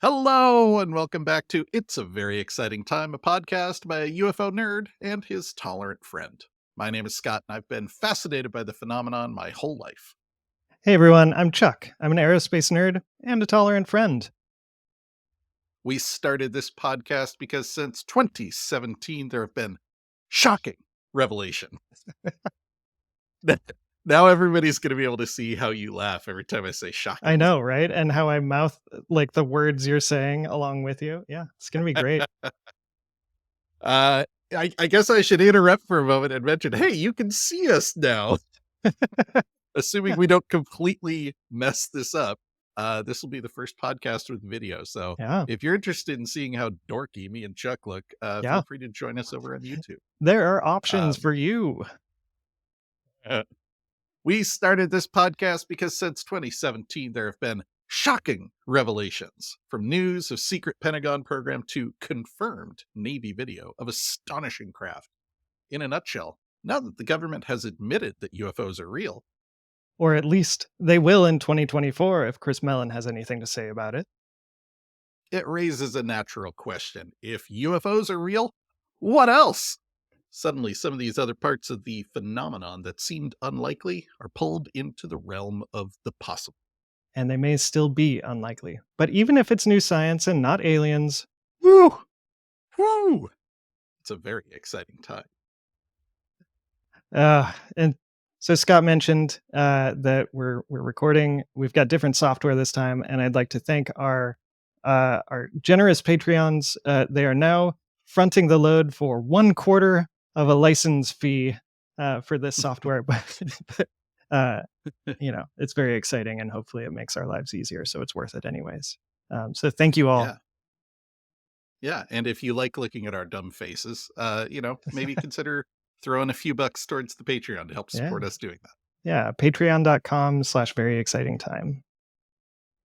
Hello, and welcome back to It's a Very Exciting Time, a podcast by a UFO nerd and his tolerant friend. My name is Scott, and I've been fascinated by the phenomenon my whole life. Hey everyone, I'm Chuck. I'm an aerospace nerd and a tolerant friend. We started this podcast because since 2017, there have been shocking revelations. Now everybody's going to be able to see how you laugh every time I say shocking. I know, right? And how I mouth like the words you're saying along with you. Yeah, it's going to be great. I guess I should interrupt for a moment and mention, hey, you can see us now. Assuming we don't completely mess this up, this will be the first podcast with video. So if you're interested in seeing how dorky me and Chuck look, feel free to join us over on YouTube. There are options for you. We started this podcast because since 2017, there have been shocking revelations, from news of secret Pentagon program to confirmed Navy video of astonishing craft. In a nutshell, now that the government has admitted that UFOs are real, or at least they will in 2024 if Chris Mellon has anything to say about it, it raises a natural question. If UFOs are real, what else? Suddenly, some of these other parts of the phenomenon that seemed unlikely are pulled into the realm of the possible. And they may still be unlikely. But even if it's new science and not aliens, woo! It's a very exciting time. And so Scott mentioned that we're recording. We've got different software this time, and I'd like to thank our generous Patreons. They are now fronting the load for 1/4 of a license fee for this software, but it's very exciting, and hopefully it makes our lives easier. So it's worth it, anyways. So thank you all. Yeah, and if you like looking at our dumb faces, maybe consider throwing a few bucks towards the Patreon to help support us doing that. Yeah, patreon.com/veryexcitingtime.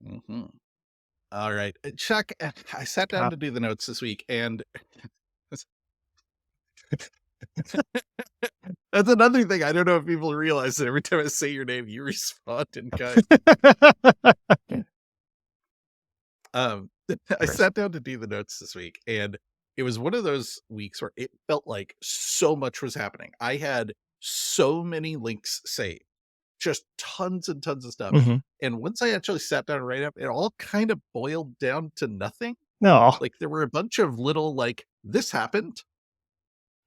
Mm-hmm. All right. Chuck, I sat down to do the notes this week, and that's another thing. I don't know if people realize that every time I say your name, you respond in kind. I sat down to do the notes this week, and it was one of those weeks where it felt like so much was happening. I had so many links saved, just tons and tons of stuff. Mm-hmm. And once I actually sat down and write up, it all kind of boiled down to nothing. No. Like there were a bunch of little, like, this happened,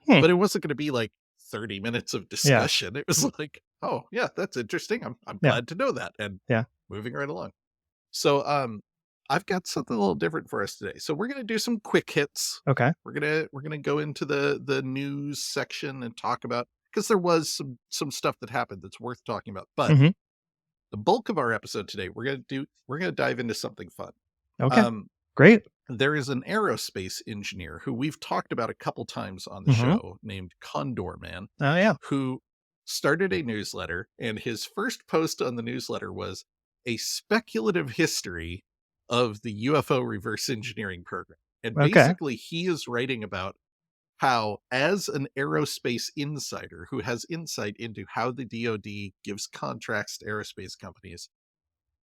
but it wasn't going to be like 30 minutes of discussion. It was like, oh yeah, that's interesting. I'm glad to know that. And moving right along. So, I've got something a little different for us today. So we're going to do some quick hits. Okay. We're going to go into the news section and talk about, because there was some stuff that happened that's worth talking about. But the bulk of our episode today, we're going to dive into something fun. Okay. Great. There is an aerospace engineer who we've talked about a couple times on the show named Condor Man. Oh yeah. Who started a newsletter, and his first post on the newsletter was a speculative history of the UFO reverse engineering program. And basically he is writing about how, as an aerospace insider who has insight into how the DoD gives contracts to aerospace companies,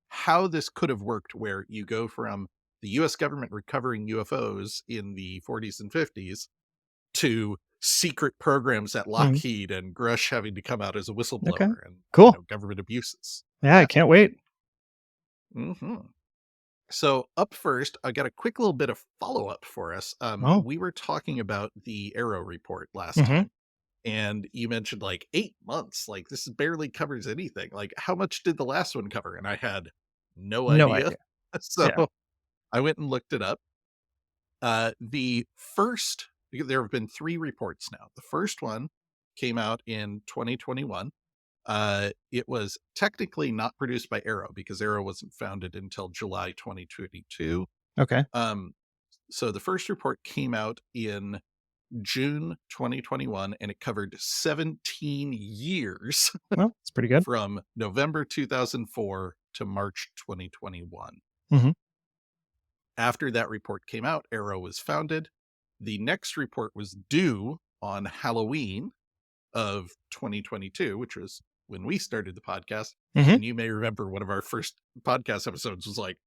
how this could have worked, where you go from the US government recovering UFOs in the 40s and 50s to secret programs at Lockheed and Grush having to come out as a whistleblower and government abuses. Yeah, I can't wait. So up first, I got a quick little bit of follow-up for us. We were talking about the Arrow report last time, and you mentioned like 8 months. Like, this barely covers anything. Like, how much did the last one cover? And I had no idea. So I went and looked it up. The first, there have been 3 reports now. The first one came out in 2021. It was technically not produced by Arrow because Arrow wasn't founded until July 2022. Okay. So the first report came out in June 2021, and it covered 17 years. Well, it's pretty good. From November 2004 to March 2021. After that report came out, Arrow was founded. The next report was due on Halloween of 2022, which was when we started the podcast. And you may remember one of our first podcast episodes was like,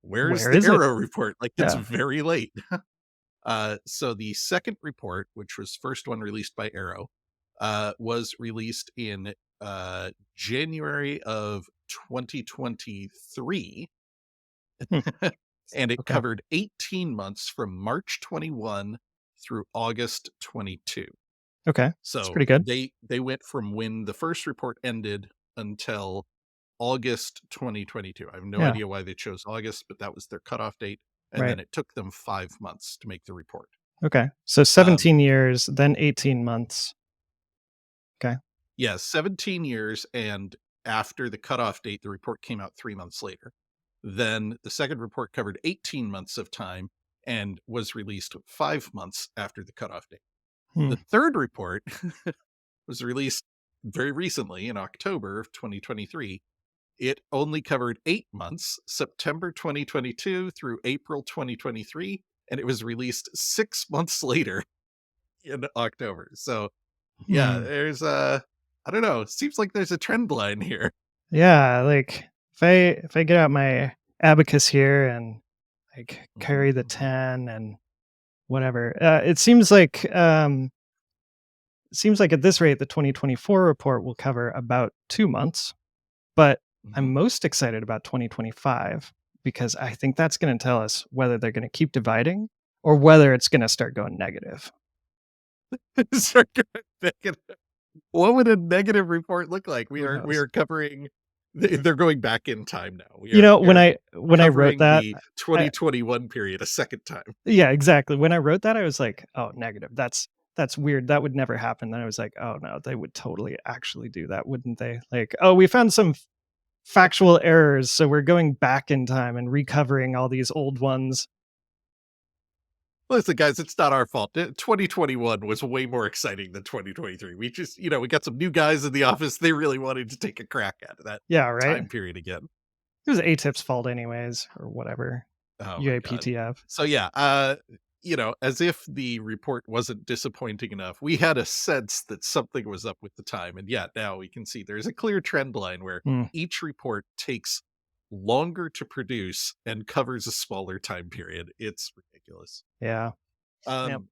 Where's Where the is it? Arrow report? Like, it's Yeah. very late. So the second report, which was first one released by Arrow, was released in January of 2023. Hmm. And it Okay. covered 18 months from March 21 through August 22. Okay. That's So pretty good. they went from when the first report ended until August 2022. I have no Yeah. idea why they chose August, but that was their cutoff date. And Right. then it took them 5 months to make the report. Okay. So Um, 17 years, then 18 months. Okay. yeah, 17 years. And after the cutoff date, the report came out 3 months later. Then the second report covered 18 months of time and was released 5 months after the cutoff date. Hmm. The third report was released very recently in October of 2023. It only covered 8 months, September 2022 through April 2023, and it was released 6 months later in October. So, yeah, Hmm. there's I don't know, seems like there's a trend line here. Yeah, like if I get out my abacus here and like Mhm, carry the mhm, 10 and whatever, it seems like at this rate the 2024 report will cover about 2 months, but mhm. I'm most excited about 2025 because I think that's going to tell us whether they're going to keep dividing or whether it's going to start going negative. Start going negative. What would a negative report look like? We Who are knows? covering they're going back in time now. You know, We are when I wrote covering that, the I 2021 period a second time. yeah, exactly. When I wrote that, I was like, "Oh, negative. That's weird. That would never happen." Then I was like, "Oh no, they would totally actually do that, wouldn't they?" Like, "Oh, we found some factual errors, so we're going back in time and recovering all these old ones." Listen, guys, it's not our fault. 2021 was way more exciting than 2023. We just, we got some new guys in the office. They really wanted to take a crack at that Yeah, right? time period again. It was ATIP's fault anyways, or whatever. Oh my god. UAPTF. So yeah, as if the report wasn't disappointing enough, we had a sense that something was up with the time. And yeah, now we can see there's a clear trend line where Mm, each report takes longer to produce and covers a smaller time period. It's ridiculous. yeah. Yep. Um,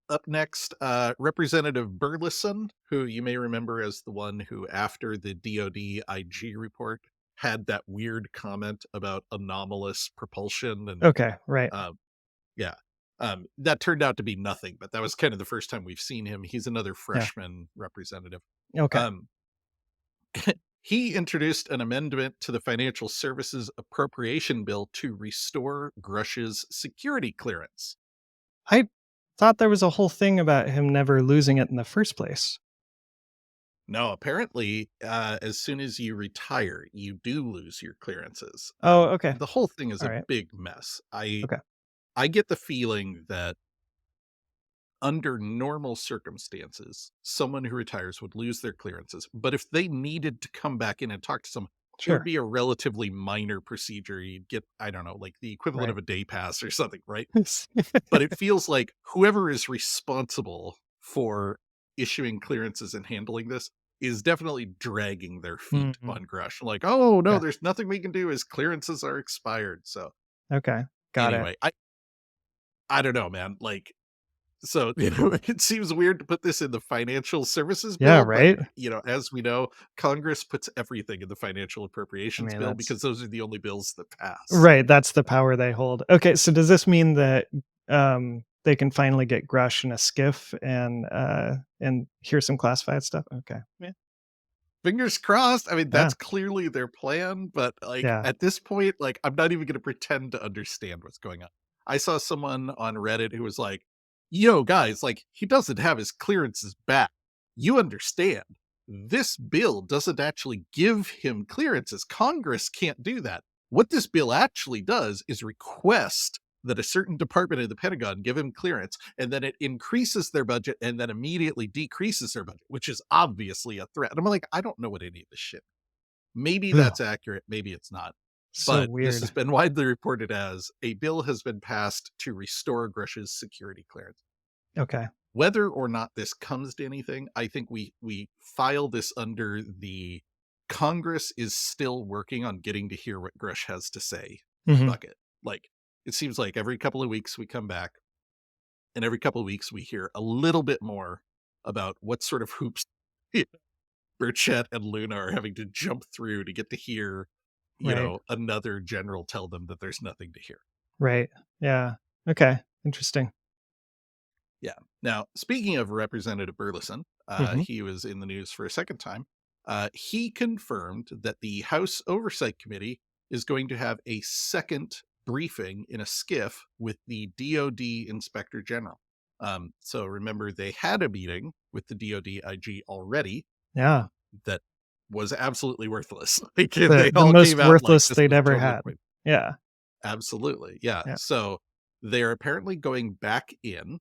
Up next, Representative Burleson, who you may remember as the one who, after the DoD IG report, had that weird comment about anomalous propulsion. And Okay, right. um, yeah, that turned out to be nothing, but that was kind of the first time we've seen him. He's another Yeah. freshman representative. Okay. Um, he introduced an amendment to the Financial Services Appropriation Bill to restore Grush's security clearance. I thought there was a whole thing about him never losing it in the first place. No, apparently, as soon as you retire, you do lose your clearances. Oh, okay. The whole thing is All a right. big mess. Okay. I get the feeling that under normal circumstances, someone who retires would lose their clearances. But if they needed to come back in and talk to someone, it would Sure. be a relatively minor procedure. You'd get, I don't know, like the equivalent Right. of a day pass or something, right? But it feels like whoever is responsible for issuing clearances and handling this is definitely dragging their feet Mhm. on Grush. Like, oh no, Okay. there's nothing we can do. His clearances are expired. So Okay. Got it. anyway, I don't know, man. Like, so it seems weird to put this in the financial services Yeah, bill, but right? as we know, Congress puts everything in the financial I appropriations mean, bill that's because those are the only bills that pass. right, that's the power they hold. Okay, so does this mean that, they can finally get Grush in a skiff and hear some classified stuff? Okay. Yeah. Fingers crossed. I mean, Yeah. that's clearly their plan, but like Yeah. at this point, like I'm not even going to pretend to understand what's going on. I saw someone on Reddit who was like, "Yo, guys, like he doesn't have his clearances back. You understand? This bill doesn't actually give him clearances. Congress can't do that. What this bill actually does is request that a certain department of the Pentagon give him clearance, and then it increases their budget and then immediately decreases their budget, which is obviously a threat." And I'm like, I don't know what any of this shit. Maybe Ugh, that's accurate, maybe it's not. so But this has weird. been widely reported as a bill has been passed to restore Grush's security clearance. Okay. Whether or not this comes to anything, I think we file this under the Congress is still working on getting to hear what Grush has to say. Mhm. bucket. Like, it seems like every couple of weeks we come back, and every couple of weeks we hear a little bit more about what sort of hoops Burchett and Luna are having to jump through to get to hear, Right. another general tell them that there's nothing to hear. Right. Yeah. Okay. Interesting. Yeah. Now, speaking of Representative Burleson, Mhm. he was in the news for a second time. He confirmed that the House Oversight Committee is going to have a second briefing in a skiff with the DoD Inspector General. So remember, they had a meeting with the DoD IG already Yeah. that was absolutely worthless. Like, they The all most came out like, worthless this they'd was ever totally had. pointless. Yeah. Absolutely. Yeah. Yeah. So they're apparently going back in,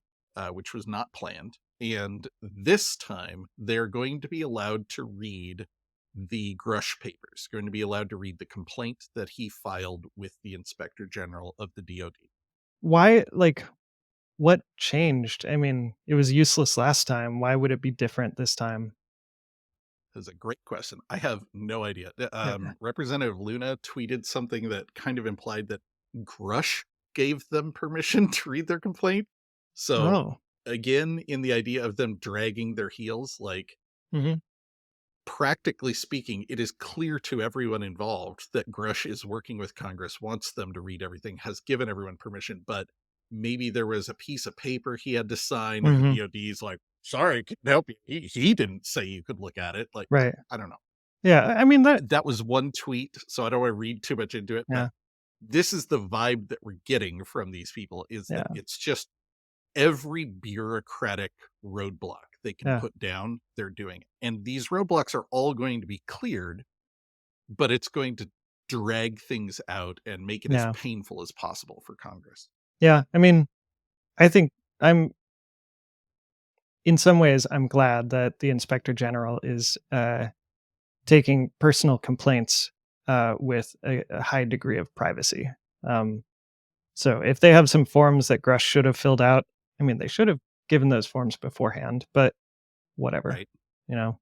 which was not planned. And this time they're going to be allowed to read the Grush papers, going to be allowed to read the complaint that he filed with the Inspector General of the DoD. Why, like, what changed? I mean, it was useless last time. Why would it be different this time? That's a great question. I have no idea. Yeah. Representative Luna tweeted something that kind of implied that Grush gave them permission to read their complaint. So, Oh. again, in the idea of them dragging their heels, like, Mhm. practically speaking, it is clear to everyone involved that Grush is working with Congress, wants them to read everything, has given everyone permission, but maybe there was a piece of paper he had to sign, and the Mhm. DoD's like, sorry, can't help you. He didn't say you could look at it. Like, Right. I don't know. Yeah. I mean that. That was one tweet, so I don't want to read too much into it, but Yeah. this is the vibe that we're getting from these people, is that Yeah. it's just every bureaucratic roadblock they can Yeah. put down, they're doing it. And these roadblocks are all going to be cleared, but it's going to drag things out and make it as Yeah. painful as possible for Congress. Yeah. I mean, I think I'm in some ways I'm glad that the inspector general is taking personal complaints with a high degree of privacy. Um, so if they have some forms that Grush should have filled out, I mean, they should have given those forms beforehand, but whatever, Right. you know,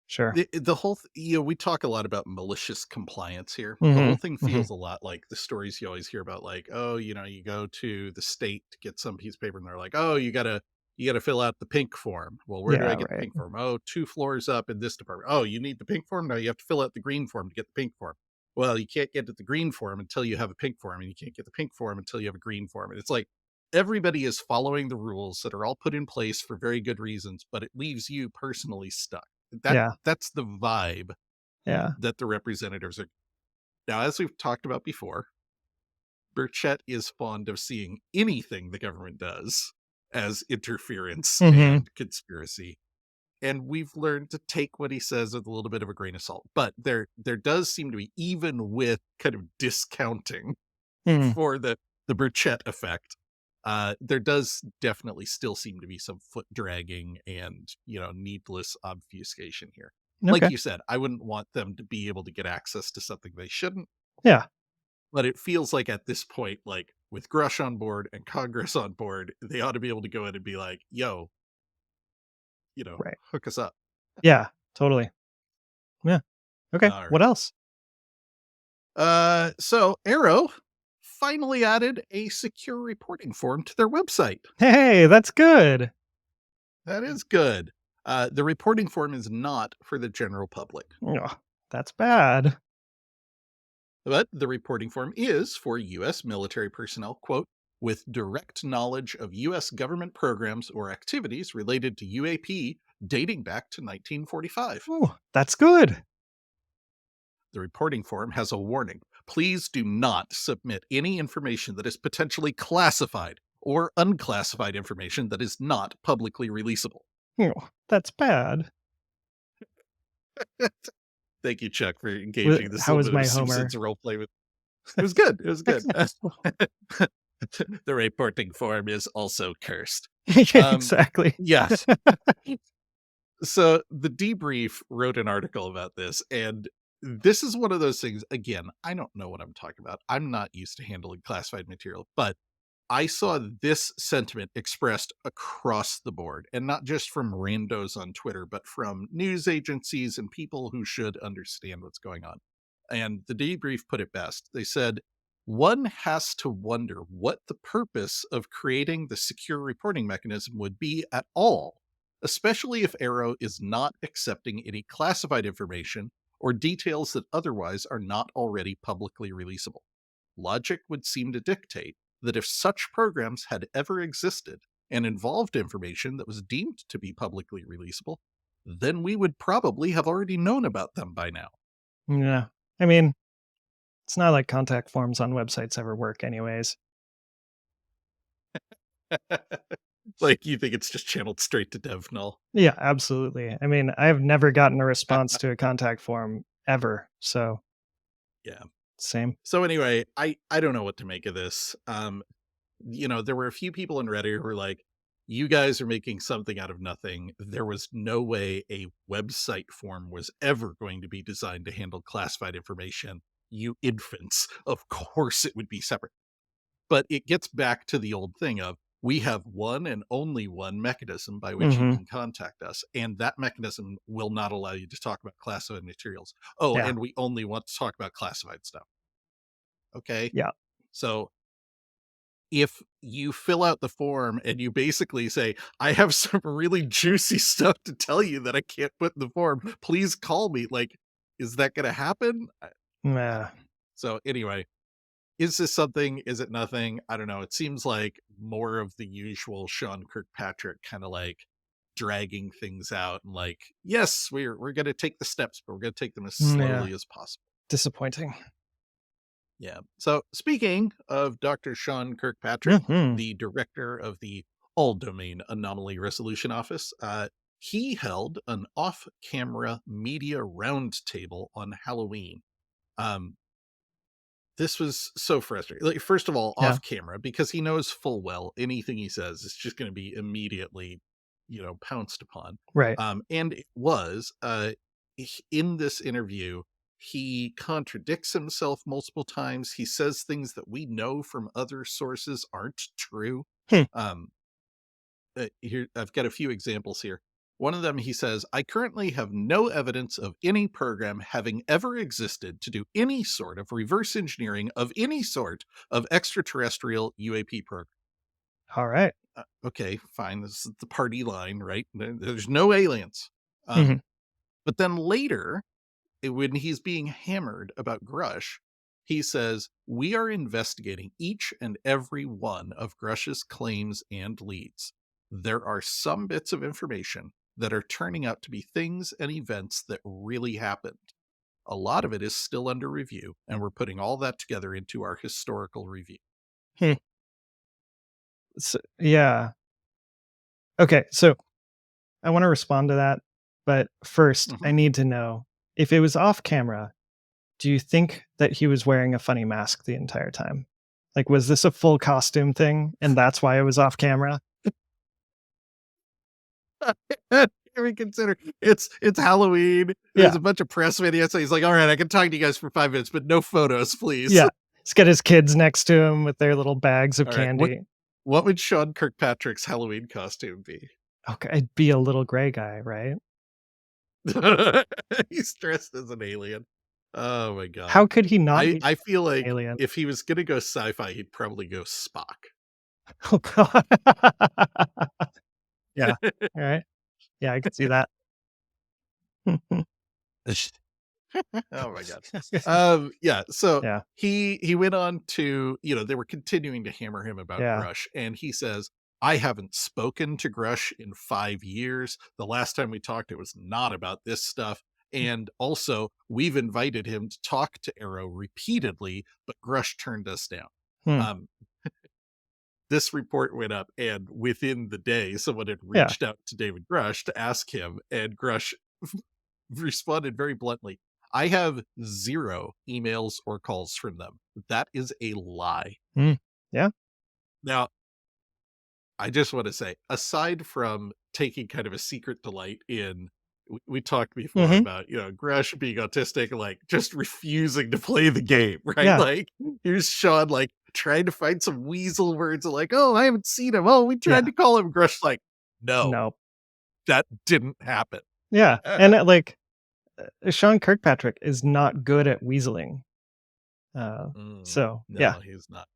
sure. The whole we talk a lot about malicious compliance here. The whole Hmm. thing Hmm. feels a lot like the stories you always hear about, like, oh, you go to the state to get some piece of paper and they're like, oh, you gotta fill out the pink form. Well, where do I Yeah, get the right. pink form? Oh, 2 floors up in this department. Oh, you need the pink form? No, you have to fill out the green form to get the pink form. Well, you can't get to the green form until you have a pink form, and you can't get the pink form until you have a green form. And it's like everybody is following the rules that are all put in place for very good reasons, but it leaves you personally stuck. Yeah, That's the vibe yeah. that the representatives are. Now, as we've talked about before, Burchett is fond of seeing anything the government does as interference Hmm. and conspiracy. And we've learned to take what he says with a little bit of a grain of salt. But there does seem to be, even with kind of discounting Hmm. for the Burchett effect, there does definitely still seem to be some foot dragging and, needless obfuscation here. Like Okay. you said, I wouldn't want them to be able to get access to something they shouldn't, Yeah. but it feels like at this point, like with Grush on board and Congress on board, they ought to be able to go in and be like, yo, Right. hook us up. Yeah. Totally. Yeah. Okay. All What right. else? So Arrow finally added a secure reporting form to their website. Hey, that's good. That is good. The reporting form is not for the general public, Ugh, that's bad. but the reporting form is for U.S. military personnel, quote, with direct knowledge of U.S. government programs or activities related to UAP dating back to 1945. Ooh, that's good. The reporting form has a warning. Please do not submit any information that is potentially classified or unclassified information that is not publicly releasable. Ooh, that's bad. Thank you, Chuck, for engaging this How little was bit of my a Homer? Simpsons role play with. It was good. It was good. The reporting form is also cursed. Um, Exactly. yes. So the debrief wrote an article about this, and this is one of those things. Again, I don't know what I'm talking about. I'm not used to handling classified material, but I saw this sentiment expressed across the board, and not just from randos on Twitter, but from news agencies and people who should understand what's going on. And the debrief put it best. They said, one has to wonder what the purpose of creating the secure reporting mechanism would be at all, especially if Arrow is not accepting any classified information or details that otherwise are not already publicly releasable. Logic would seem to dictate that if such programs had ever existed and involved information that was deemed to be publicly releasable, then we would probably have already known about them by now. Yeah. I mean, it's not like contact forms on websites ever work anyways. Like, you think it's just channeled straight to dev null? Yeah, absolutely. I mean, I've never gotten a response to a contact form ever. So, Yeah. same. So anyway, I don't know what to make of this. There were a few people in Reddit who were like, you guys are making something out of nothing. There was no way a website form was ever going to be designed to handle classified information. You infants. Of course it would be separate. But it gets back to the old thing of, we have one and only one mechanism by which you Mhm. can contact us, and that mechanism will not allow you to talk about classified materials. Oh, Yeah. and we only want to talk about classified stuff. Okay. Yeah. So if you fill out the form and you basically say, I have some really juicy stuff to tell you that I can't put in the form, please call me. Like, is that going to happen? Yeah. So anyway, is this something? Is it nothing? I don't know. It seems like more of the usual Sean Kirkpatrick kind of like dragging things out and like, yes, we're going to take the steps, but we're going to take them as Yeah. slowly as possible. Disappointing. Yeah. So speaking of Dr. Sean Kirkpatrick, Mhm. the director of the All Domain Anomaly Resolution Office, he held an off-camera media roundtable on Halloween. Um, this was so frustrating. Like, first of all, Yeah. off camera, because he knows full well anything he says is just going to be immediately, pounced upon. Right. And it was in this interview, he contradicts himself multiple times. He says things that we know from other sources aren't true. Hmm. Um, Here, I've got a few examples here. One of them, he says, I currently have no evidence of any program having ever existed to do any sort of reverse engineering of any sort of extraterrestrial UAP program. All right. Okay, fine. This is the party line, right? There's no aliens. Mhm. But then later, when he's being hammered about Grush, he says, we are investigating each and every one of Grush's claims and leads. There are some bits of information that are turning out to be things and events that really happened. A lot of it is still under review, and we're putting all that together into our historical review. Hmm. Yeah. Okay. So I want to respond to that, but first, Mhm. I need to know if it was off camera. Do you think that he was wearing a funny mask the entire time? Like, was this a full costume thing, and that's why it was off camera? Reconsider. It's Halloween. There's Yeah. a bunch of press videos. So he's like, all right, I can talk to you guys for 5 minutes, but no photos, please. Yeah. He's got his kids next to him with their little bags of All right. What candy. what would Sean Kirkpatrick's Halloween costume be? Okay, I'd be a little gray guy, right? He's dressed as an alien. Oh my god. How could he not be I feel an like alien? if he was gonna go sci-fi, he'd probably go Spock. Oh god. Yeah. Alright. Yeah, I could see that. Oh my god. Yeah, so Yeah, he went on to, they were continuing to hammer him about yeah. Grush, and he says, I haven't spoken to Grush in 5 years. The last time we talked, it was not about this stuff. And also, we've invited him to talk to Arrow repeatedly, but Grush turned us down. Hmm. Um, this report went up, and within the day, someone had Yeah. reached out to David Grush to ask him, and Grush responded very bluntly, I have 0 emails or calls from them. That is a lie. Yeah. Now, I just want to say, aside from taking kind of a secret delight in, we talked before Mhm. about, Grush being autistic, like just refusing to play the game, right? Yeah. Like, here's Sean, like, trying to find some weasel words, like, oh, I haven't seen him. Oh, we Yeah. tried to call him. Grush, like, no, No. that didn't happen. Yeah, and, like, Sean Kirkpatrick is not good at weaseling. So yeah. No, he's not.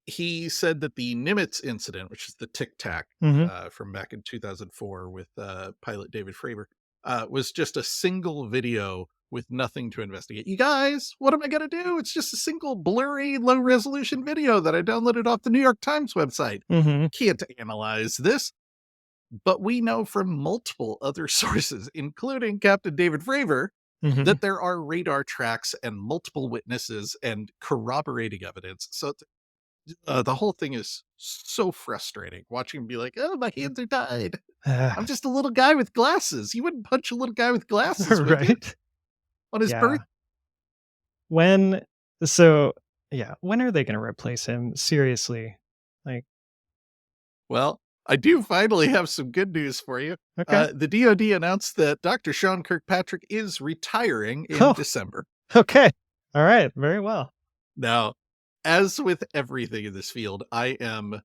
He said that the Nimitz incident, which is the Tic Tac Hmm. from back in 2004 with pilot David Fravor, was just a single video with nothing to investigate. You guys, what am I going to do? It's just a single blurry, low resolution video that I downloaded off the New York Times website. Hmm. Can't analyze this. But we know from multiple other sources, including Captain David Fravor, Hmm. that there are radar tracks and multiple witnesses and corroborating evidence. So the whole thing is so frustrating watching him be like, oh, my hands are tied. I'm just a little guy with glasses. You wouldn't punch a little guy with glasses, would you? Right. On his birth? Yeah. When so yeah, when are they going to replace him? Seriously. Like, Well, I do finally have some good news for you. okay. The DoD announced that Dr. Sean Kirkpatrick is retiring in Oh, December. okay. All right. Very well. Now, as with everything in this field, I am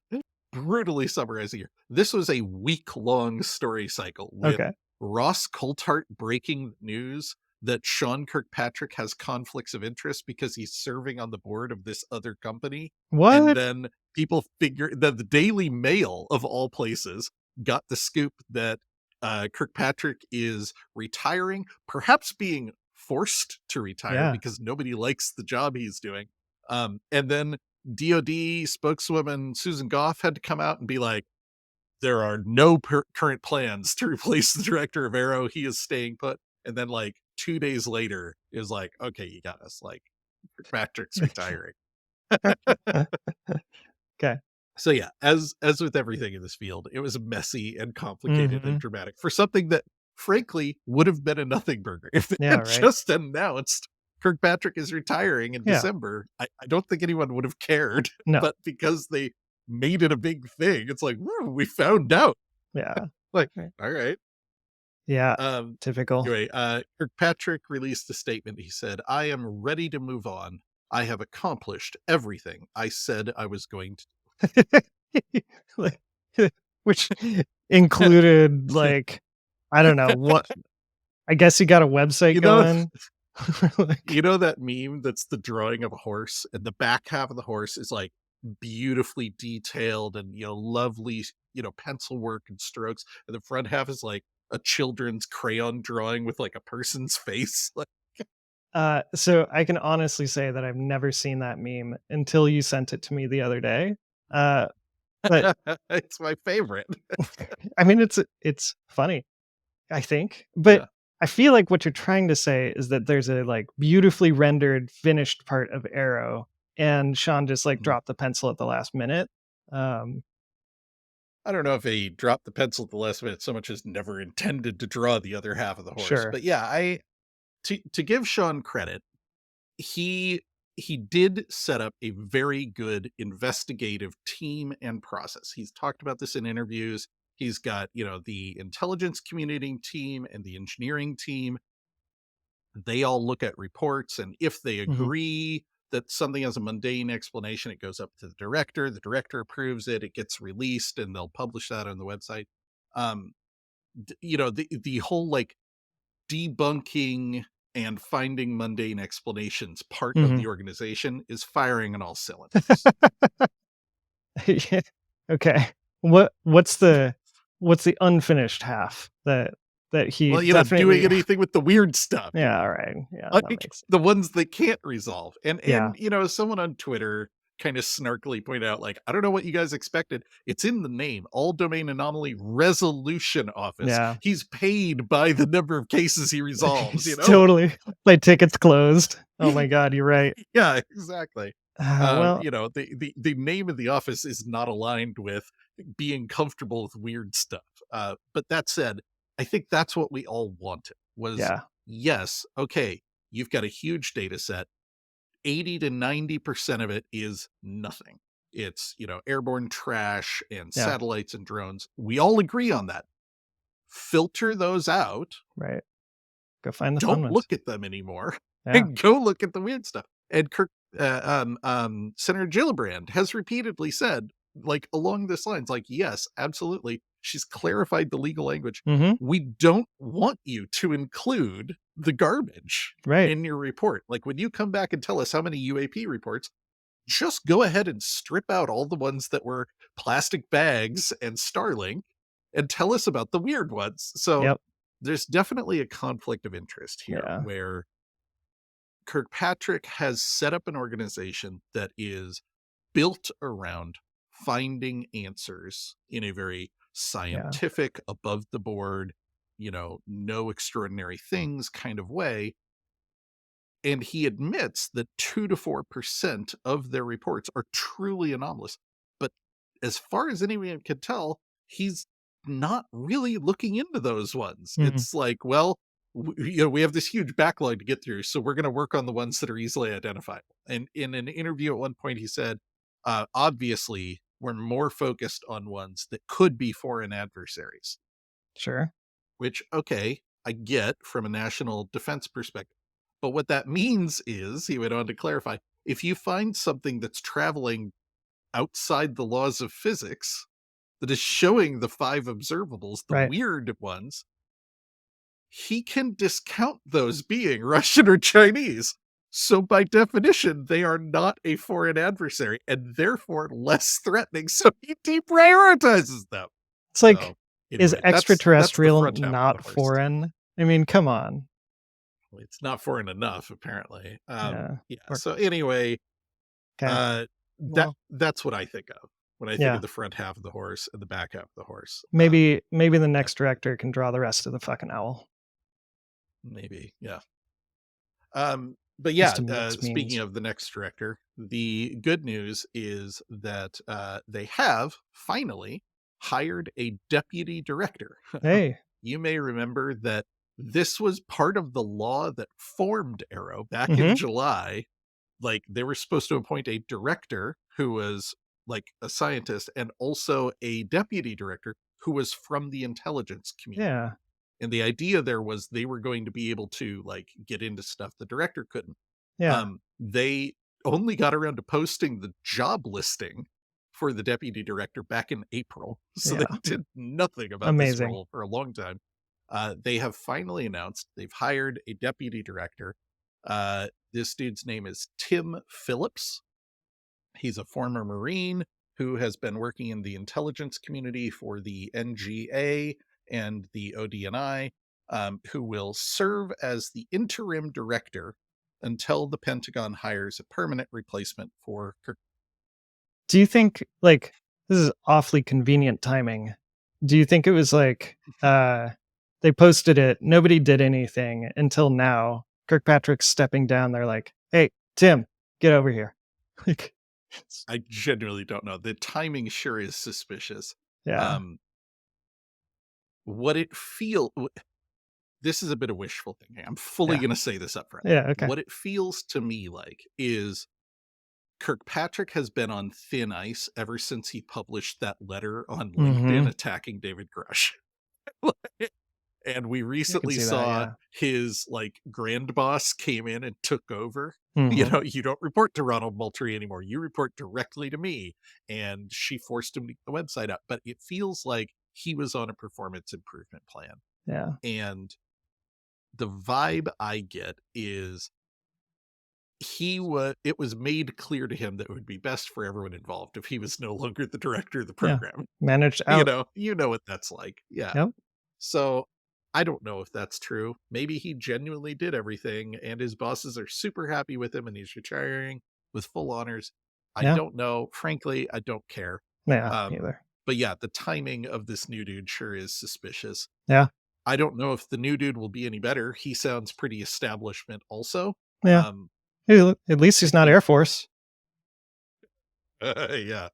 brutally summarizing here. This was a week-long story cycle with Okay. Ross Coulthart breaking news that Sean Kirkpatrick has conflicts of interest because he's serving on the board of this other company. And What? then people figure that the Daily Mail, of all places, got the scoop that Kirkpatrick is retiring, perhaps being forced to retire Yeah. because nobody likes the job he's doing. And then DoD spokeswoman Susan Goff had to come out and be like, there are no current plans to replace the director of Arrow. He is staying put. And then, like 2 days later, it was like, okay, you got us. Like, Patrick's retiring. Okay. So yeah, as with everything in this field, it was messy and complicated and Hmm. dramatic for something that, frankly, would have been a nothing burger if they Yeah. had Right. just announced Kirkpatrick is retiring in Yeah. December. I don't think anyone would have cared, No. but because they made it a big thing, it's like, woo, we found out. Yeah. Like, Right. all right. Yeah. Um, Typical. anyway, Kirkpatrick released a statement. He said, I am ready to move on. I have accomplished everything I said I was going to. Like, which included, like, I don't know what. I guess he got a website You know, going. Like, you know that meme that's the drawing of a horse, and the back half of the horse is like beautifully detailed and lovely, pencil work and strokes, and the front half is like a children's crayon drawing with like a person's face. Like, so I can honestly say that I've never seen that meme until you sent it to me the other day. Uh, but it's my favorite. I mean, it's funny, I think, but Yeah. I feel like what you're trying to say is that there's a like beautifully rendered finished part of Arrow, and Sean just like Mhm. dropped the pencil at the last minute. Um, I don't know if he dropped the pencil at the last minute so much as never intended to draw the other half of the horse. sure. But yeah, I to give Sean credit, he did set up a very good investigative team and process. He's talked about this in interviews. He's got, the intelligence community team and the engineering team. They all look at reports, and if they Mhm. agree that something has a mundane explanation, it goes up to the director. The director approves it. It gets released, and they'll publish that on the website. Um, the whole like debunking and finding mundane explanations part of Mhm. the organization is firing on all cylinders. Yeah. Okay. What's the unfinished half that he Well, doing definitely. anything with the weird stuff, Yeah, all right. Yeah, that like makes sense. the ones they can't resolve. And Yeah. someone on Twitter kind of snarkily pointed out, like, I don't know what you guys expected. It's in the name, All Domain Anomaly Resolution Office. Yeah. He's paid by the number of cases he resolves, It's totally like tickets closed. Oh my god, you're right. Yeah, exactly. Well, The name of the office is not aligned with being comfortable with weird stuff. But that said, I think that's what we all wanted was, yeah. yes, okay, you've got a huge data set. 80 to 90% of it is nothing. It's, airborne trash and Yeah. satellites and drones. We all agree on that. Filter those out. Right. Go find the fun Don't ones. look at them anymore Yeah. and go look at the weird stuff. And Senator Gillibrand has repeatedly said like along this lines, like, yes, absolutely. She's clarified the legal language. Mhm. We don't want you to include the garbage Right. in your report. Like when you come back and tell us how many UAP reports, just go ahead and strip out all the ones that were plastic bags and Starlink and tell us about the weird ones. So Yep. there's definitely a conflict of interest here Yeah. where Kirkpatrick has set up an organization that is built around finding answers in a very Yeah. scientific, above the board, no extraordinary things kind of way. And he admits that 2 to 4% of their reports are truly anomalous. But as far as anyone can tell, he's not really looking into those ones. Mhm. It's like, well, we have this huge backlog to get through, so we're going to work on the ones that are easily identifiable. And in an interview at one point, he said, obviously, we're more focused on ones that could be foreign adversaries, Sure. which, okay, I get from a national defense perspective. But what that means is, he went on to clarify, if you find something that's traveling outside the laws of physics that is showing the 5 observables, the Right. weird ones, he can discount those being Russian or Chinese. So by definition, they are not a foreign adversary and therefore less threatening. So he deprioritizes them. It's like, So is anyway, that's the extraterrestrial front half of the not horse. foreign? I mean, come on. It's not foreign enough, apparently. Yeah. Yeah. Or So anyway, okay. uh, Well, that's what I think of when I think of yeah. the front half of the horse and the back half of the horse. Maybe the Yeah, next director can draw the rest of the fucking owl. maybe. Yeah. But Just yeah, to mix speaking means. of the next director, the good news is that they have finally hired a deputy director. Hey. You may remember that this was part of the law that formed Arrow back in Mhm. July. Like they were supposed to appoint a director who was like a scientist and also a deputy director who was from the intelligence community. Yeah. And the idea there was they were going to be able to like get into stuff the director couldn't. Yeah. They only got around to posting the job listing for the deputy director back in April. So they Yeah. did nothing about this Amazing. role for a long time. They have finally announced they've hired a deputy director. This dude's name is Tim Phillips. He's a former Marine who has been working in the intelligence community for the NGA and the ODNI, who will serve as the interim director until the Pentagon hires a permanent replacement for Kirk. Do you think, like, this is awfully convenient timing. Do you think it was like, they posted it, nobody did anything until now, Kirkpatrick's stepping down, they're like, "Hey, Tim, get over here." Like, it's I genuinely don't know. The timing sure is suspicious. yeah. Um, what it feel this is a bit of wishful thinking. I'm fully Yeah. going to say this up front. Yeah, okay. What it feels to me like is Kirkpatrick has been on thin ice ever since he published that letter on LinkedIn Mhm. attacking David Grush. And we I can recently see that, saw yeah. his like grand boss came in and took over. Mhm. You don't report to Ronald Moultrie anymore. You report directly to me. And she forced him to get the website up. But it feels like he was on a performance improvement plan. Yeah. And the vibe I get is it was made clear to him that it would be best for everyone involved if he was no longer the director of the Yeah. program. Managed out. You know what that's like. Yeah. Yep. So I don't know if that's true. Maybe he genuinely did everything and his bosses are super happy with him and he's retiring with full honors. I Yeah. don't know. Frankly, I don't care. Yeah, me Um, either. but yeah, the timing of this new dude sure is suspicious. Yeah. I don't know if the new dude will be any better. He sounds pretty establishment also. Yeah. Um, Hey, look, at least he's not you Air Force. yeah.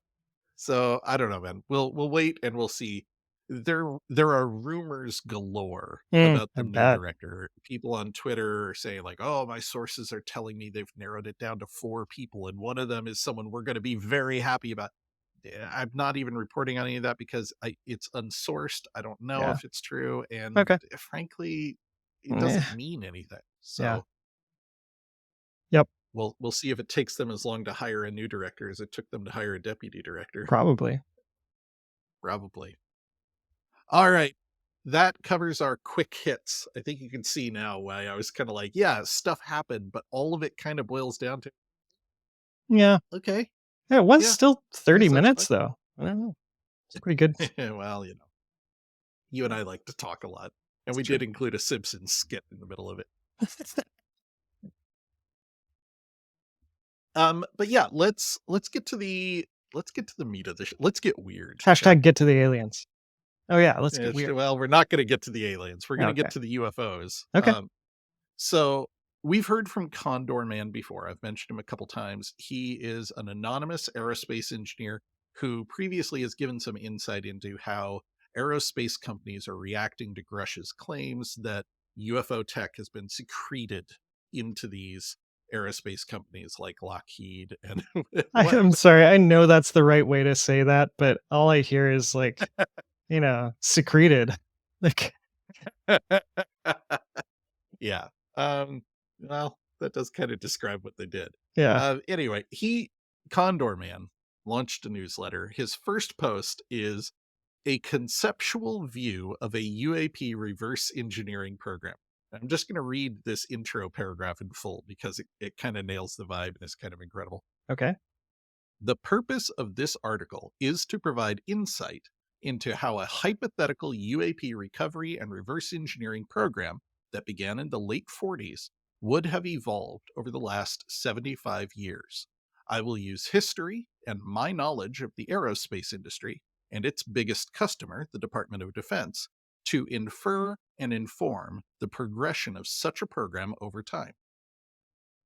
So I don't know, man. We'll wait and we'll see. There are rumors galore about I the new bet. director. People on Twitter are saying like, "Oh, my sources are telling me they've narrowed it down to 4 people, and one of them is someone we're going to be very happy about." I'm not even reporting on any of that because it's unsourced. I don't know Yeah. if it's true, and Okay. frankly, it Yeah. doesn't mean anything. Yeah. So Yep. We'll see if it takes them as long to hire a new director as it took them to hire a deputy director. Probably. Probably. All right. That covers our quick hits. I think you can see now why I was kind of like, yeah, stuff happened, but all of it kind of boils down to, Yeah. okay, Yeah, it was yeah, still I 30 guess that's minutes, though. I don't know. It's pretty good. well, you and I like to talk a lot, and It's we true. did include a Simpsons skit in the middle of it. But yeah, let's get to the meat of the let's get weird, shall Hashtag we? get to the aliens. Oh, yeah, let's get weird. Well, we're not going to get to the aliens. We're going to Okay. get to the UFOs. Okay. So we've heard from Condor Man before. I've mentioned him a couple times. He is an anonymous aerospace engineer who previously has given some insight into how aerospace companies are reacting to Grush's claims that UFO tech has been secreted into these aerospace companies like Lockheed and I'm what. sorry. I know that's the right way to say that, but all I hear is secreted. Like, Yeah. Well, that does kind of describe what they did. yeah. Anyway, Condor Man, launched a newsletter. His first post is a conceptual view of a UAP reverse engineering program. I'm just going to read this intro paragraph in full because it kind of nails the vibe and is kind of incredible. Okay. The purpose of this article is to provide insight into how a hypothetical UAP recovery and reverse engineering program that began in the late 40s would have evolved over the last 75 years. I will use history and my knowledge of the aerospace industry and its biggest customer, the Department of Defense, to infer and inform the progression of such a program over time.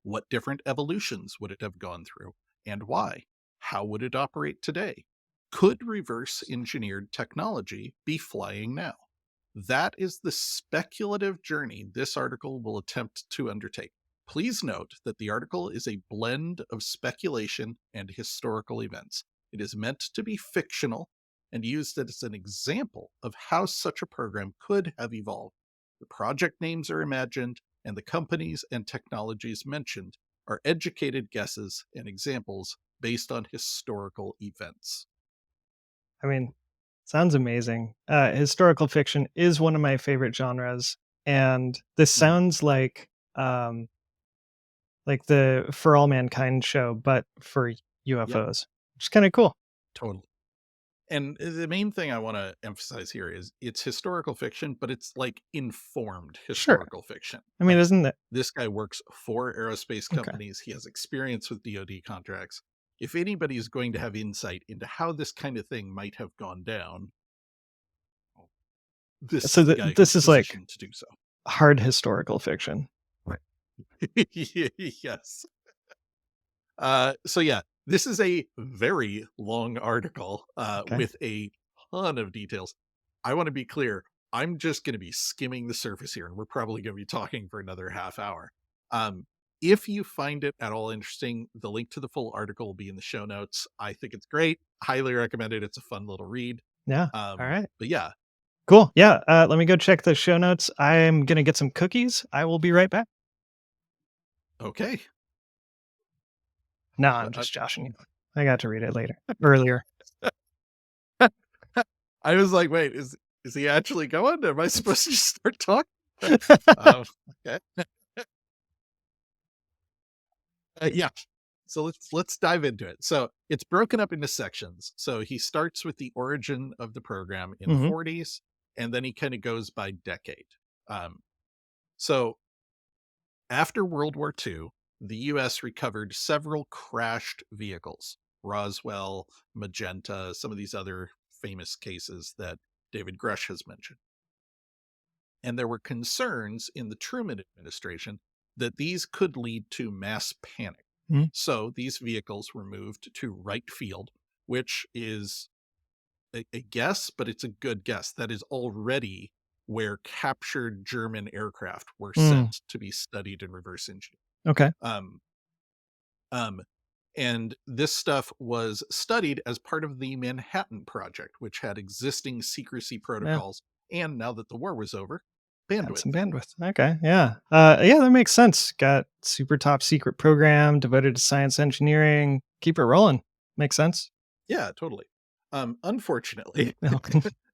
What different evolutions would it have gone through, and why? How would it operate today? Could reverse engineered technology be flying now? That is the speculative journey this article will attempt to undertake. Please note that the article is a blend of speculation and historical events. It is meant to be fictional and used as an example of how such a program could have evolved. The project names are imagined, and the companies and technologies mentioned are educated guesses and examples based on historical events. I mean, sounds amazing. Historical fiction is one of my favorite genres, and this Mhm. sounds like the For All Mankind show, but for Yep, UFOs, which is kind of cool. totally. And the main thing I want to emphasize here is it's historical fiction, but it's like informed Sure. historical fiction. I mean, Like isn't it this guy works for aerospace okay? companies, he has experience with DoD contracts. If anybody is going to have insight into how this kind of thing might have gone down, this So is the guy this who's is like positioned to do so. hard historical fiction. Right. Yes. So yeah, this is a very long article Okay. with a ton of details. I want to be clear. I'm just going to be skimming the surface here, and we're probably going to be talking for another half hour. Um, if you find it at all interesting, the link to the full article will be in the show notes. I think it's great. Highly recommend it. It's a fun little read. Yeah. All right. But yeah, Cool. Yeah. Let me go check the show notes. I'm gonna get some cookies. I will be right back. okay. No, I'm Uh, just joshing you. I got to read it earlier. I was like, wait, is he actually going? Am I supposed to just start talking? Um, okay. Yeah. So let's dive into it. So it's broken up into sections. So he starts with the origin of the program in the Hmm. 40s, and then he kind of goes by decade. So after World War II, the U.S. recovered several crashed vehicles: Roswell, Magenta, some of these other famous cases that David Grush has mentioned. And there were concerns in the Truman administration that these could lead to mass panic. Hmm. So these vehicles were moved to Wright Field, which is a guess, but it's a good guess. That is already where captured German aircraft were Mm. sent to be studied in reverse engineering. Okay. Um, um, and this stuff was studied as part of the Manhattan Project, which had existing secrecy Yeah. protocols. And now that the war was over, Had bandwidth some there. bandwidth. Okay, yeah. Yeah, that makes sense. Got super top secret program devoted to science engineering. Keep it rolling. Makes sense. Yeah, totally. Unfortunately, No.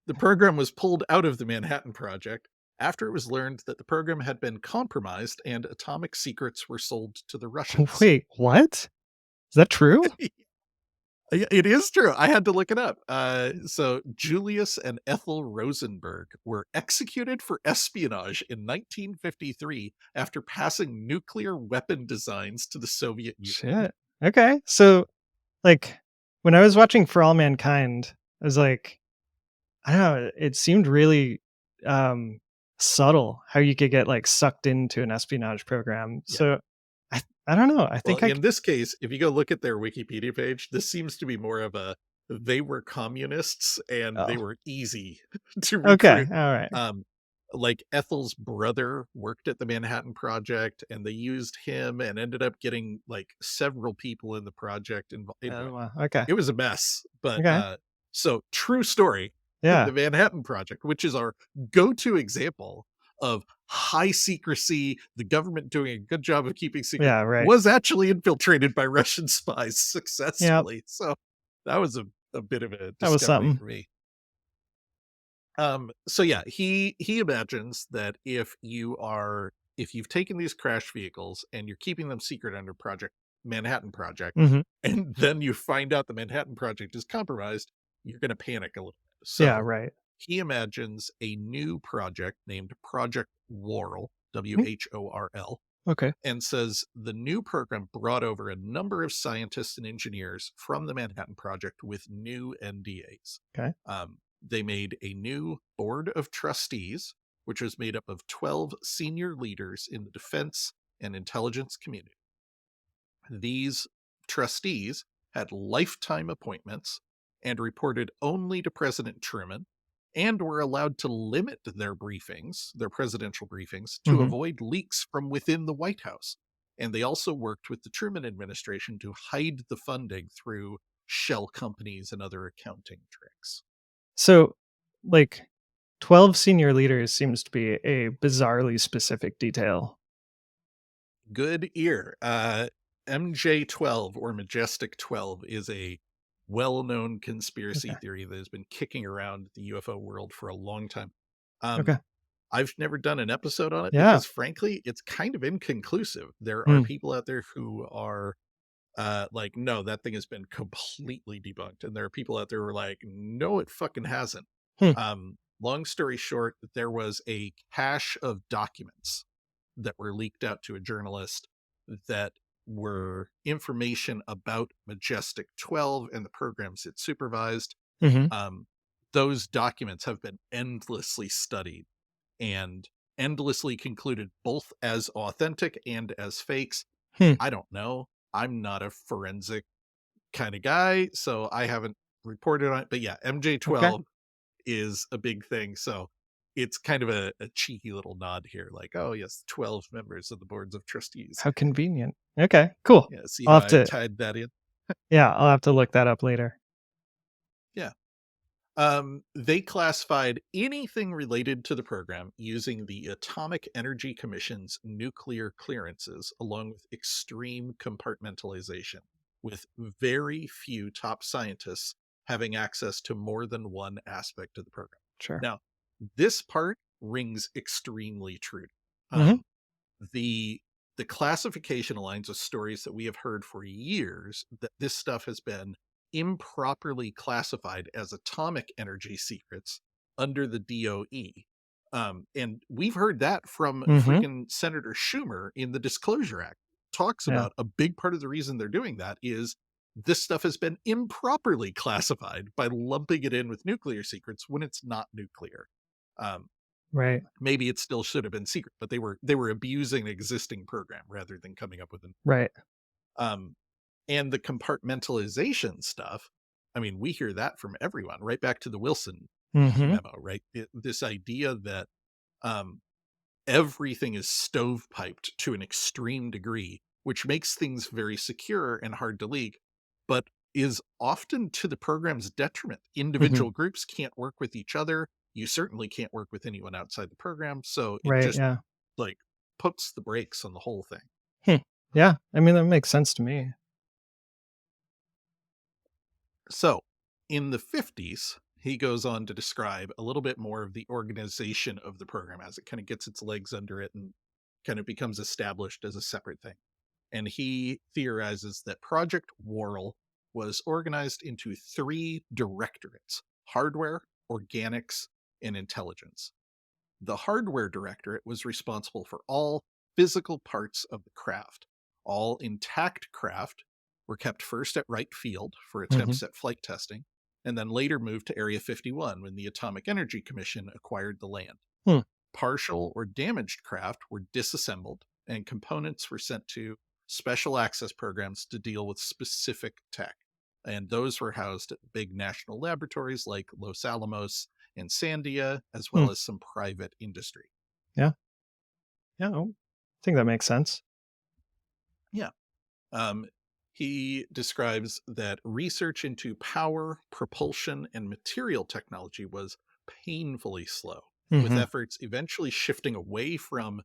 the program was pulled out of the Manhattan Project after it was learned that the program had been compromised and atomic secrets were sold to the Russians. Wait, what? Is that true? It is true. I had to look it up. So Julius and Ethel Rosenberg were executed for espionage in 1953 after passing nuclear weapon designs to the Soviet Union. Shit. Okay. So, like, when I was watching For All Mankind, I was like, I don't know, it seemed really um subtle how you could get like sucked into an espionage program. Yeah. So I don't know. I Well, think in this case, if you go look at their Wikipedia page, this seems to be more of a they were communists and they oh, were easy to okay. recruit. All right. Um, like Ethel's brother worked at the Manhattan Project and they used him and ended up getting like several people in the project involved. Anyway, Oh, wow. Okay. it was a mess. But Okay. so true story. Yeah. The Manhattan Project, which is our go-to example of high secrecy, the government doing a good job of keeping secret, Yeah, right. was actually infiltrated by Russian spies Yep. successfully. So that was a bit of a That was discovery something. for me. So yeah, he imagines that if you've taken these crash vehicles and you're keeping them secret under Project Manhattan Project, Mhm. and then you find out the Manhattan Project is compromised, you're going to panic a little bit. Yeah, So right. he imagines a new project named Project Whorl, Mm, WHORL, okay. and says the new program brought over a number of scientists and engineers from the Manhattan Project with new NDAs. Okay. They made a new board of trustees, which was made up of 12 senior leaders in the defense and intelligence community. These trustees had lifetime appointments and reported only to President Truman and were allowed to limit their briefings, their presidential briefings, to Mhm. avoid leaks from within the White House. And they also worked with the Truman administration to hide the funding through shell companies and other accounting tricks. So, like 12 senior leaders seems to be a bizarrely specific detail. Good ear. MJ12 or Majestic 12 is a well-known conspiracy Okay. theory that has been kicking around the UFO world for a long time. Um, Okay. I've never done an episode on it Yeah. because frankly, it's kind of inconclusive. There are Mm. people out there who are like, no, that thing has been completely debunked. And there are people out there who are like, no, it fucking hasn't. Hmm. Long story short, there was a cache of documents that were leaked out to a journalist that were information about Majestic 12 and the programs it supervised. Mhm. Um, those documents have been endlessly studied and endlessly concluded both as authentic and as fakes. Hmm. I don't know. I'm not a forensic kind of guy, so I haven't reported on it. But yeah, Okay. MJ12 is a big thing. So it's kind of a cheeky little nod here, like, oh yes, 12 members of the boards of trustees. How convenient. Okay, cool. Yeah, see I'll how have I to tied that in? yeah, I'll have to look that up later. Yeah. They classified anything related to the program using the Atomic Energy Commission's nuclear clearances, along with extreme compartmentalization, with very few top scientists having access to more than one aspect of the program. Sure. Now, this part rings extremely true. Mhm. Um, the the classification aligns with stories that we have heard for years that this stuff has been improperly classified as atomic energy secrets under the DOE. And we've heard that from Mhm. freaking Senator Schumer in the Disclosure Act. Talks Yeah. about a big part of the reason they're doing that is this stuff has been improperly classified by lumping it in with nuclear secrets when it's not nuclear. Um, Right. Maybe it still should have been secret, but they were abusing an existing program rather than coming up with an Right. um and the compartmentalization stuff. I mean, we hear that from everyone, right back to the Wilson Mhm. memo, right? This idea that um everything is stovepiped to an extreme degree, which makes things very secure and hard to leak, but is often to the program's detriment. Mhm. Individual groups can't work with each other. you certainly can't work with anyone outside the program. So it Right, just yeah. like puts the brakes on the whole thing. Hmm. Yeah, I mean, that makes sense to me. So in the 50s, he goes on to describe a little bit more of the organization of the program as it kind of gets its legs under it and kind of becomes established as a separate thing. And he theorizes that Project Worrell was organized into three directorates: hardware, organics, and intelligence. The hardware directorate was responsible for all physical parts of the craft. All intact craft were kept first at Wright Field for Mhm. attempts at flight testing, and then later moved to Area 51 when the Atomic Energy Commission acquired the land. Hmm. Partial or damaged craft were disassembled, and components were sent to special access programs to deal with specific tech. And those were housed at big national laboratories like Los Alamos and Sandia, as Hmm. well as some private industry. Yeah. Yeah, I think that makes sense. Yeah. Um, he describes that research into power, propulsion, and material technology was painfully slow, with Mhm. efforts eventually shifting away from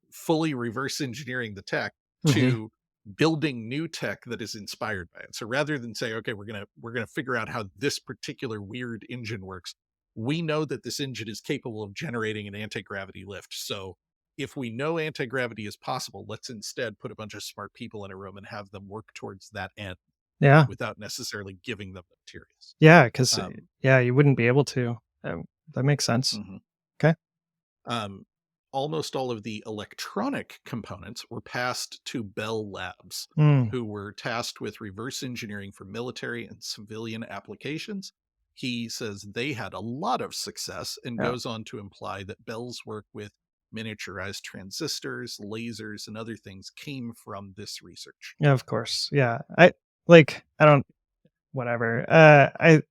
fully reverse engineering the tech Mhm. to building new tech that is inspired by it. So rather than say, okay, we're gonna figure out how this particular weird engine works, we know that this engine is capable of generating an anti-gravity lift. So if we know anti-gravity is possible, let's instead put a bunch of smart people in a room and have them work towards that end Yeah. without necessarily giving them the materials. Yeah, 'cause, Um, yeah, you wouldn't be able to. That makes sense. mhm. Okay. um, Almost all of the electronic components were passed to Bell Labs, Mm. who were tasked with reverse engineering for military and civilian applications. He says they had a lot of success and Yeah. goes on to imply that Bell's work with miniaturized transistors, lasers, and other things came from this research. Yeah, of course. Yeah. I don't whatever. I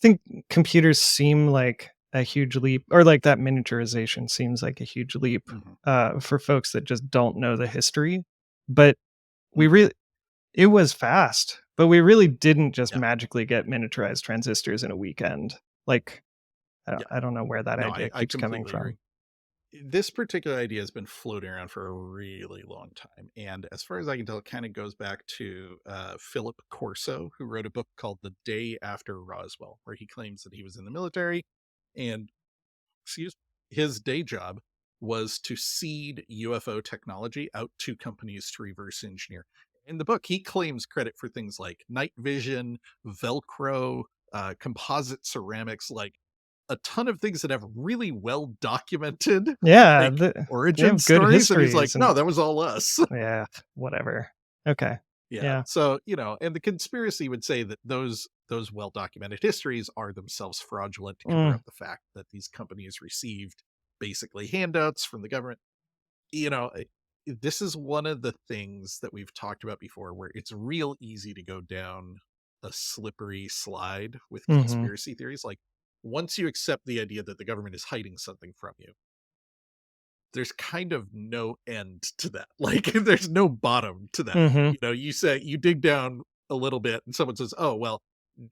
think computers seem like a huge leap, or like that miniaturization seems like a huge leap, Mhm, for folks that just don't know the history. But we mhm. really it was fast, but we really didn't just Yeah, magically get miniaturized transistors in a weekend. Like, yeah. I don't know where that No, idea I keeps coming completely agree. from. This particular idea has been floating around for a really long time. And as far as I can tell, it kind of goes back to Philip Corso, who wrote a book called The Day After Roswell, where he claims that he was in the military and, excuse his day job was to seed UFO technology out to companies to reverse engineer. In the book, he claims credit for things like night vision, Velcro, composite ceramics, like a ton of things that have really well documented Yeah, like they origin have good stories. And he's like, histories no, and that was all us. yeah, whatever. Okay. Yeah. Yeah. So, and the conspiracy would say that those well documented histories are themselves fraudulent to cover Mm. up the fact that these companies received basically handouts from the government. You know, this is one of the things that we've talked about before where it's real easy to go down a slippery slide with Mhm. conspiracy theories. Like once you accept the idea that the government is hiding something from you, there's kind of no end to that. Like there's no bottom to that. Mhm. You say you dig down a little bit and someone says, "Oh, well,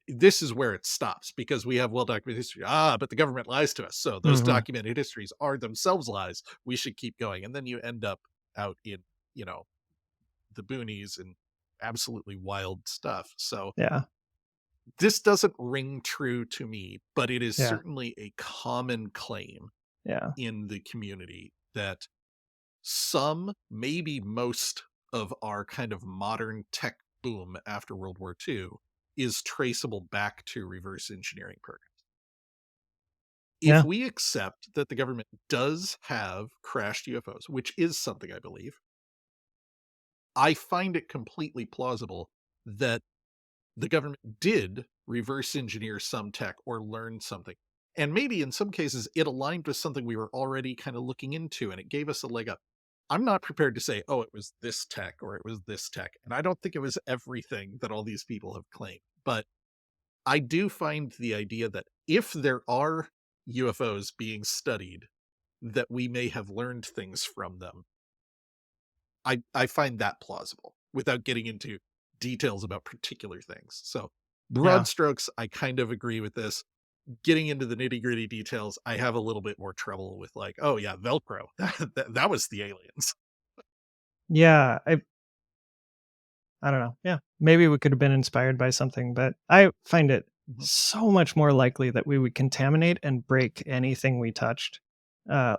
this is where it stops because we have well documented history." Ah, but the government lies to us. So those Mhm. documented histories are themselves lies. We should keep going. And then you end up out in, you know, the boonies and absolutely wild stuff. So Yeah. this doesn't ring true to me, but it is Yeah. certainly a common claim Yeah. in the community that some, maybe most of our kind of modern tech boom after World War II is traceable back to reverse engineering programs. If Yeah. we accept that the government does have crashed UFOs, which is something I believe, I find it completely plausible that the government did reverse engineer some tech or learn something. And maybe in some cases it aligned with something we were already kind of looking into and it gave us a leg up. I'm not prepared to say, oh, it was this tech or it was this tech. And I don't think it was everything that all these people have claimed. But I do find the idea that if there are UFOs being studied, that we may have learned things from them. I find that plausible without getting into details about particular things. So Yeah. broad strokes, I kind of agree with this. getting into the nitty-gritty details, I have a little bit more trouble with like, oh yeah, Velcro. That was the aliens. Yeah, I don't know. Yeah, maybe we could have been inspired by something, but I find it Mhm, so much more likely that we would contaminate and break anything we touched,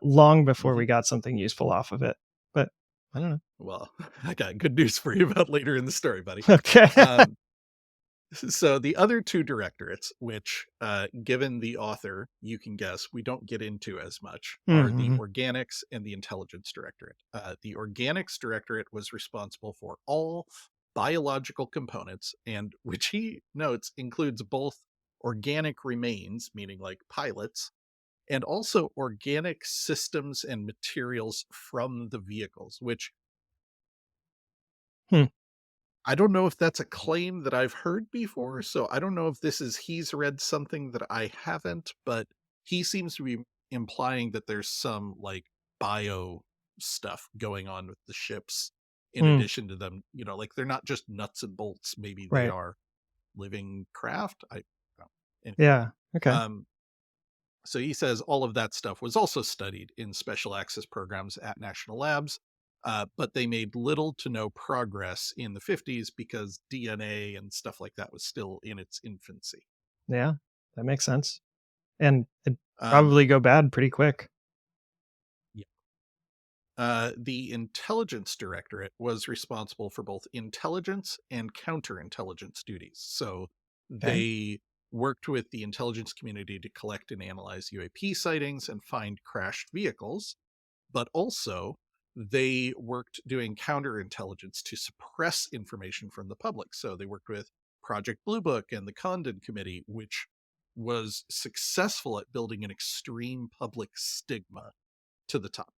long before mhm. we got something useful off of it. But I don't know. Well, I got good news for you about later in the story, buddy. Okay. Um, so the other two directorates, which, given the author, you can guess we don't get into as much, are the Mhm. Organics and the Intelligence Directorate. The Organics Directorate was responsible for all biological components, and which he notes includes both organic remains, meaning like pilots, and also organic systems and materials from the vehicles, which Hmm. I don't know if that's a claim that I've heard before, so I don't know if this is he's read something that I haven't, but he seems to be implying that there's some like bio stuff going on with the ships in Mm, addition to them, like they're not just nuts and bolts, maybe they right. are living craft. I don't know. Anyway, Yeah. Okay. um so he says all of that stuff was also studied in special access programs at national labs, but they made little to no progress in the 50s because DNA and stuff like that was still in its infancy. Yeah, that makes sense. And it'd Um, probably go bad pretty quick. yeah. The Intelligence Directorate was responsible for both intelligence and counterintelligence duties. So Okay. they worked with the intelligence community to collect and analyze UAP sightings and find crashed vehicles, but also they worked doing counterintelligence to suppress information from the public. So they worked with Project Blue Book and the Condon Committee, which was successful at building an extreme public stigma to the top.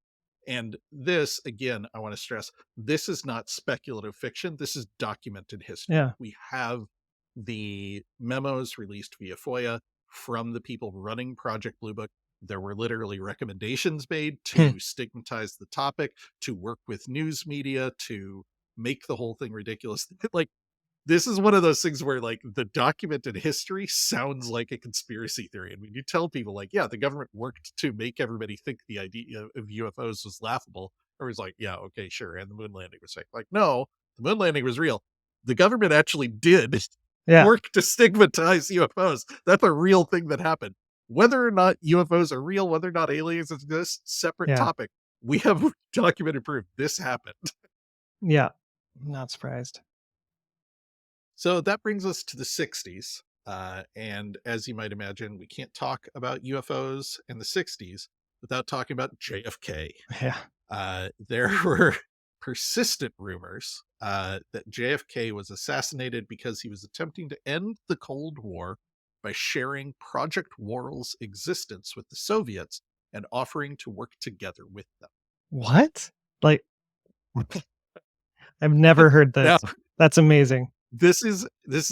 And this, again, I want to stress, this is not speculative fiction. This is documented history. Yeah. We have the memos released via FOIA from the people running Project Blue Book. There were literally recommendations made to stigmatize the topic, to work with news media, to make the whole thing ridiculous. Like, this is one of those things where like the documented history sounds like a conspiracy theory. And when you tell people like, yeah, the government worked to make everybody think the idea of UFOs was laughable, everybody's like, yeah, okay, sure. And the moon landing was fake. Like, no, the moon landing was real. The government actually did Yeah. work to stigmatize UFOs. That's a real thing that happened. Whether or not UFOs are real, whether or not aliens exist, separate Yeah. topic. We have documented proof this happened. Yeah. Not surprised. So that brings us to the 60s. And as you might imagine, we can't talk about UFOs in the 60s without talking about JFK. Yeah. There were persistent rumors that JFK was assassinated because he was attempting to end the Cold War by sharing Project Worrell's existence with the Soviets and offering to work together with them. What? Like, I've never heard Now, this. That's amazing. this is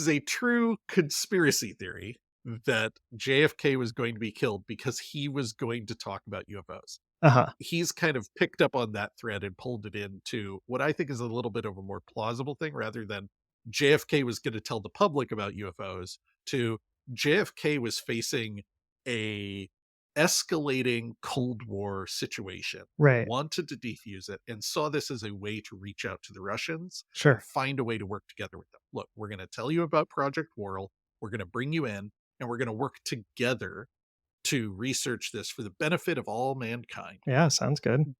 a true conspiracy theory that JFK was going to be killed because he was going to talk about UFOs. Uh-huh. He's kind of picked up on that thread and pulled it into what I think is a little bit of a more plausible thing rather than JFK was going to tell the public about UFOs to JFK was facing a escalating Cold War situation, Right. wanted to defuse it, and saw this as a way to reach out to the Russians and Sure. find a way to work together with them. Look, we're going to tell you about Project Worrell. We're going to bring you in and we're going to work together to research this for the benefit of all mankind. Yeah, sounds good.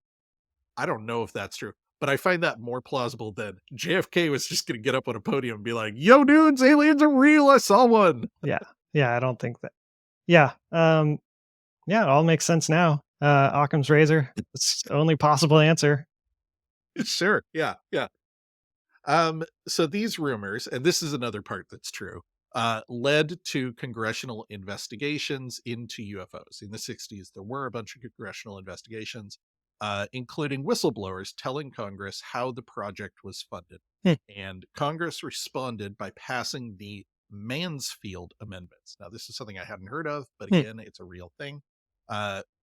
I don't know if that's true, but I find that more plausible than JFK was just going to get up on a podium and be like, yo, dudes, aliens are real. I saw one. Yeah. Yeah, I don't think that. Yeah. Yeah, it all makes sense now. Occam's razor. It's the only possible answer. Sure. Yeah. Yeah. So these rumors, and this is another part that's true, led to congressional investigations into UFOs. In the 60s, there were a bunch of congressional investigations, including whistleblowers telling Congress how the project was funded. Hmm. And Congress responded by passing the Mansfield Amendments. Now, this is something I hadn't heard of, but Hmm. again, it's a real thing.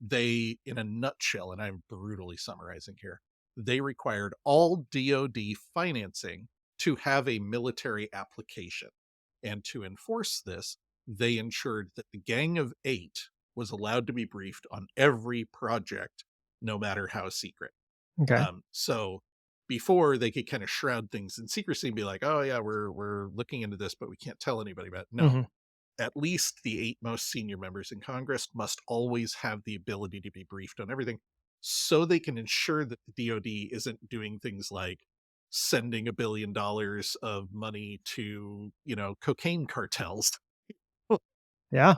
They, in a nutshell, and I'm brutally summarizing here, they required all DoD financing to have a military application. And to enforce this, they ensured that the Gang of Eight was allowed to be briefed on every project, no matter how secret. Okay. So before, they could kind of shroud things in secrecy and be like, "Oh yeah, we're looking into this, but we can't tell anybody about it." No, Mhm. at least the 8 most senior members in Congress must always have the ability to be briefed on everything, so they can ensure that the DoD isn't doing things like sending $1 billion of money to, cocaine cartels. Yeah.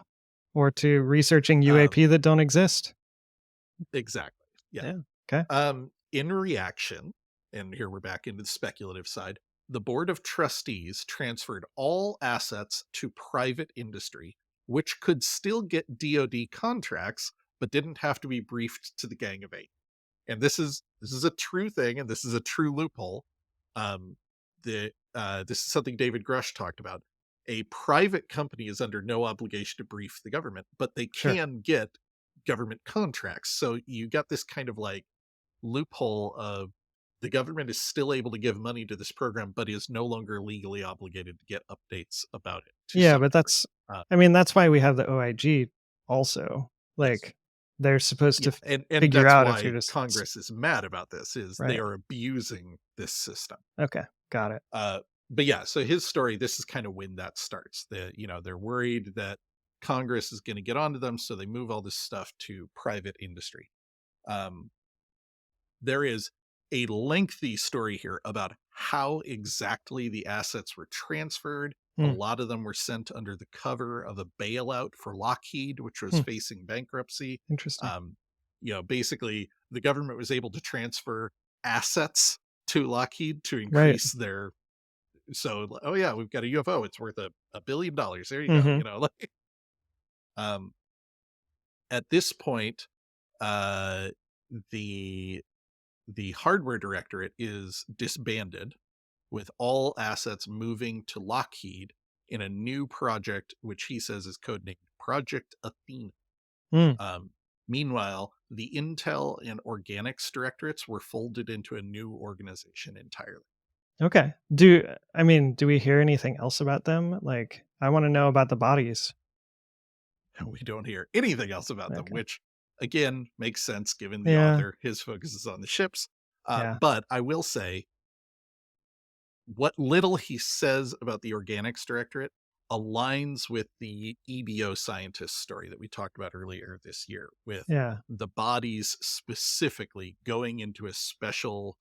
Or to researching Um, UAP that don't exist. exactly. Yeah. Yeah. Okay. In reaction, and here we're back into the speculative side, the Board of Trustees transferred all assets to private industry, which could still get DoD contracts, but didn't have to be briefed to the Gang of Eight. And this is a true thing, and this is a true loophole. Um, this is something David Grush talked about. A private company is under no obligation to brief the government, but they Sure. can get government contracts. So you got this kind of like loophole of the government is still able to give money to this program, but is no longer legally obligated to get updates about it to Yeah, some but degree. that's I mean, that's why we have the OIG also. Yes. Like, they're supposed Yeah. to And figure that's out if you're why just Congress is mad about this, is they right. are abusing this system. Okay. Got it. Uh, but yeah, so his story, this is kind of when that starts. They're worried that Congress is going to get onto them, so they move all this stuff to private industry. Um, there is a lengthy story here about how exactly the assets were transferred. A Hmm. lot of them were sent under the cover of a bailout for Lockheed, which was Hmm. facing bankruptcy. Interesting. Basically, the government was able to transfer assets to Lockheed to Right. increase their. So, oh yeah, we've got a UFO. It's worth $1 billion. There you go. Mhm. Like, um, at this point, uh, the the hardware directorate is disbanded, with all assets moving to Lockheed in a new project, which he says is codenamed Project Athena. Mm. Um, Meanwhile, the Intel and Organics directorates were folded into a new organization entirely. Okay. Do we hear anything else about them? Like, I wanna know about the bodies. And we don't hear anything else about them, Okay. which again makes sense given the Yeah. author. His focus is on the ships. Yeah. But I will say, what little he says about the Organics Directorate aligns with the EBO scientist story that we talked about earlier this year, with Yeah. the bodies specifically going into a special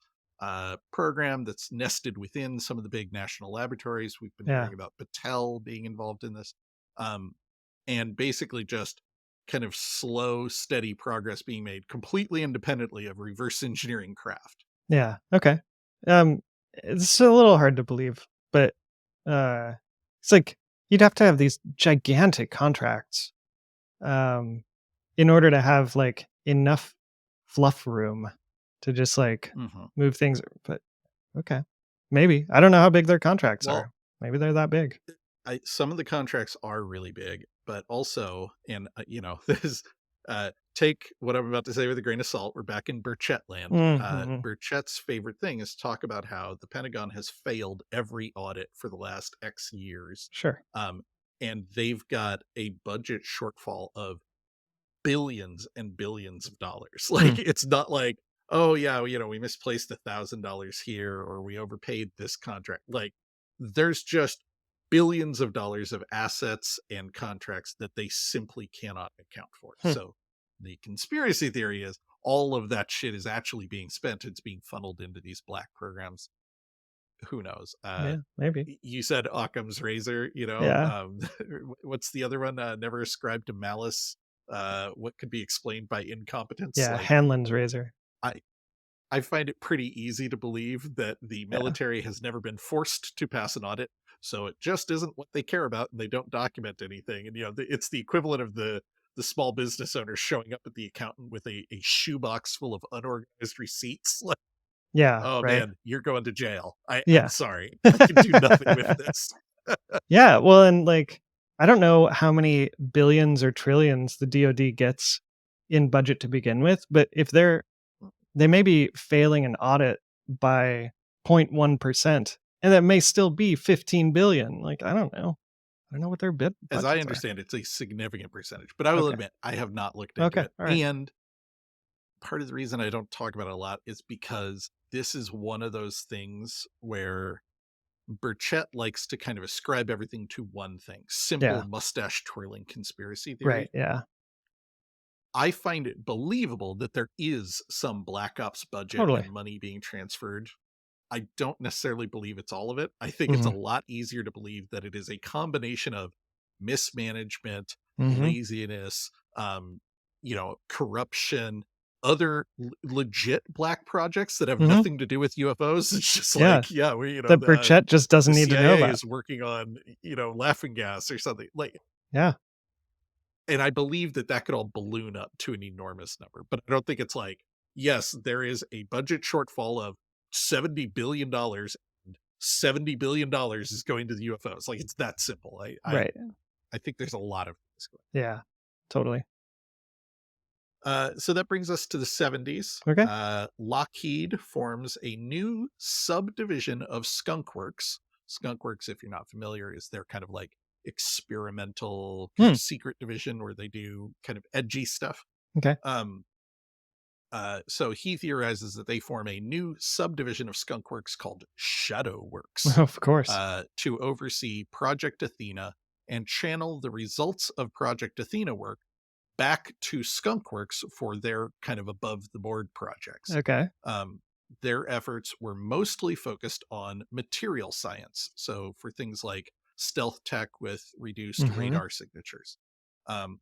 program that's nested within some of the big national laboratories. We've been Yeah. hearing about Battelle being involved in this, um, and basically just kind of slow, steady progress being made completely independently of reverse engineering craft. Yeah. Okay. Um, it's a little hard to believe, but, uh, it's like you'd have to have these gigantic contracts, um, in order to have, like, enough fluff room to just, like, Mhm. move things, but okay. Maybe. I don't know how big their contracts Well, are. Maybe they're that big. some of the contracts are really big, but also, and this take what I'm about to say with a grain of salt. We're back in Burchett land. Mhm. Burchett's favorite thing is to talk about how the Pentagon has failed every audit for the last X years, Sure. um, and they've got a budget shortfall of billions and billions of dollars. Hmm. Like, it's not like, oh yeah, we misplaced $1,000 here, or we overpaid this contract. Like, there's just billions of dollars of assets and contracts that they simply cannot account for. Hmm. So the conspiracy theory is all of that shit is actually being spent. It's being funneled into these black programs. Who knows? Yeah, maybe. You said Occam's razor, Yeah. what's the other one? Never ascribe to malice. What could be explained by incompetence? Yeah, Like, Hanlon's razor. I I find it pretty easy to believe that the Yeah. military has never been forced to pass an audit, so it just isn't what they care about, and they don't document anything. And it's the equivalent of the small business owner showing up at the accountant with a shoebox full of unorganized receipts. Like, Yeah, oh right. man, you're going to jail. I'm Yeah. sorry, I can do nothing with this. Yeah, well, and, like, I don't know how many billions or trillions the DoD gets in budget to begin with, but if they may be failing an audit by 0.1%, and that may still be 15 billion, like, I don't know. I don't know what their As I budgets are. understand, it's a significant percentage, but I will Okay. admit I have not looked into Okay. it. All right. And part of the reason I don't talk about it a lot is because this is one of those things where Burchett likes to kind of ascribe everything to one thing, simple Yeah. mustache twirling conspiracy Right. theory. Yeah. I find it believable that there is some black ops budget Totally. and money being transferred. I don't necessarily believe it's all of it. I think it's a Hmm. lot easier to believe that it is a combination of mismanagement, Hmm. laziness, corruption, other legit black projects that have Hmm. nothing to do with UFOs. It's just Yeah. like, yeah, we, That Burchett just doesn't the need to know CIA about. is working on, laughing gas or something like, Yeah. and I believe that that could all balloon up to an enormous number, but I don't think it's like, yes, there is a budget shortfall of $70 billion. $70 billion is going to the UFOs. Like it's that simple. Right. I think there's a lot of things going. Yeah. Totally. So that brings us to the 70s. Okay. Lockheed forms a new subdivision of Skunkworks. Skunkworks, if you're not familiar, is their kind of like experimental kind Hmm. of secret division where they do kind of edgy stuff. Okay. So he theorizes that they form a new subdivision of Skunkworks called Shadowworks Of course. to oversee Project Athena and channel the results of Project Athena work back to Skunkworks for their kind of above the board projects. Okay. Their efforts were mostly focused on material science. So for things like stealth tech with reduced Hmm. radar signatures. Um,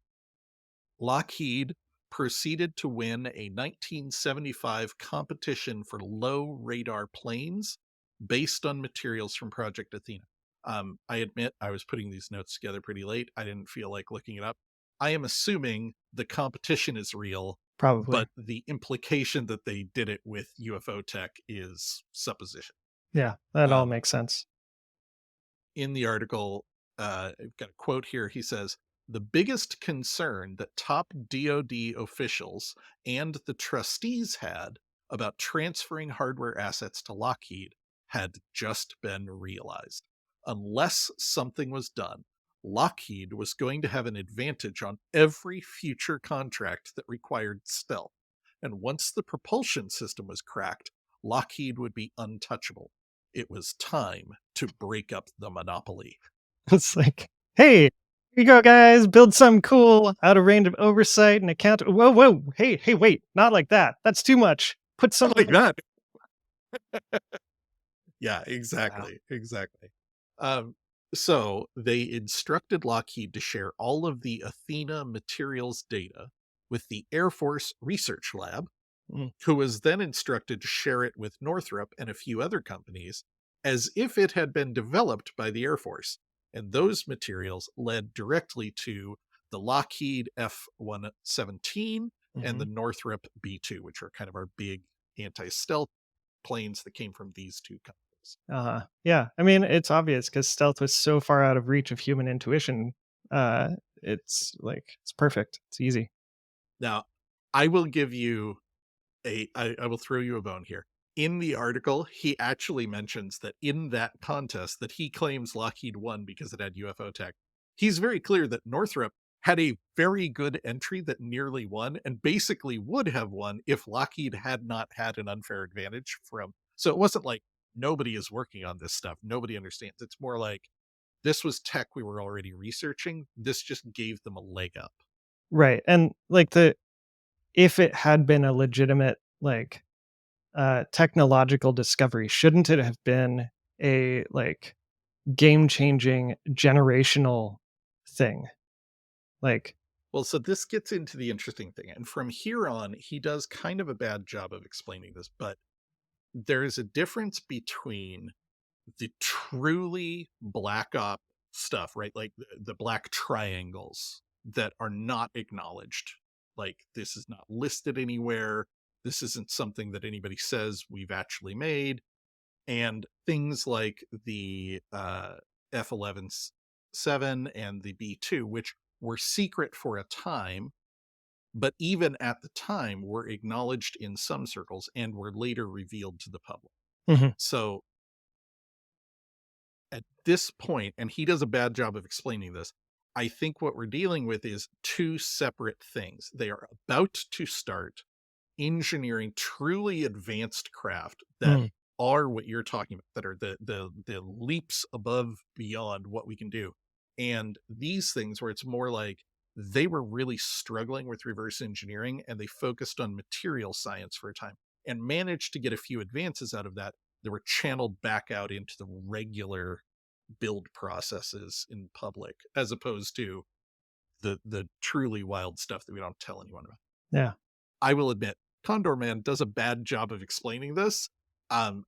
Lockheed proceeded to win a 1975 competition for low radar planes based on materials from Project Athena. I admit I was putting these notes together pretty late. I didn't feel like looking it up. I am assuming the competition is real, Probably. but the implication that they did it with UFO tech is supposition. Yeah. That all Um, makes sense. in the article, I've got a quote here. He says, the biggest concern that top DoD officials and the trustees had about transferring hardware assets to Lockheed had just been realized. Unless something was done, Lockheed was going to have an advantage on every future contract that required stealth. And once the propulsion system was cracked, Lockheed would be untouchable. It was time to break up the monopoly. It's like, hey, here you go, guys. Build something cool out of range of oversight and account. Whoa, whoa. Hey, wait. Not like that. That's too much. Put some Like that. Yeah, Wow. exactly. Um, so they instructed Lockheed to share all of the Athena materials data with the Air Force Research Lab, Mm. who was then instructed to share it with Northrop and a few other companies as if it had been developed by the Air Force. And those materials led directly to the Lockheed F 117 and the Mhm. Northrop B 2, which are kind of our big anti stealth planes that came from these two companies. Uh-huh. Yeah. I mean, it's obvious because stealth was so far out of reach of human intuition. It's like, it's perfect. It's easy. Now, I will give you I will throw you a bone here. In the article, he actually mentions that in that contest that he claims Lockheed won because it had UFO tech. He's very clear that Northrop had a very good entry that nearly won and basically would have won if Lockheed had not had an unfair advantage from. So it wasn't like nobody is working on this stuff. Nobody understands. It's more like this was tech we were already researching. This just gave them a leg up. Right. And like if it had been a legitimate, like, technological discovery, shouldn't it have been a, like, game-changing generational thing? Like, Well, so this gets into the interesting thing. And from here on, he does kind of a bad job of explaining this, but there is a difference between the truly black op stuff, right? Like the black triangles that are not acknowledged. Like this is not listed anywhere. This isn't something that anybody says we've actually made. And things like the F-11-7 and the B-2, which were secret for a time, but even at the time were acknowledged in some circles and were later revealed to the public. mhm, So at this point, and he does a bad job of explaining this, I think what we're dealing with is two separate things. They are about to start engineering truly advanced craft that Mm, are what you're talking about, that are the leaps above beyond what we can do. And these things where it's more like they were really struggling with reverse engineering and they focused on material science for a time and managed to get a few advances out of that that were channeled back out into the regular build processes in public, as opposed to the truly wild stuff that we don't tell anyone about. yeah, I will admit, Condor Man does a bad job of explaining this.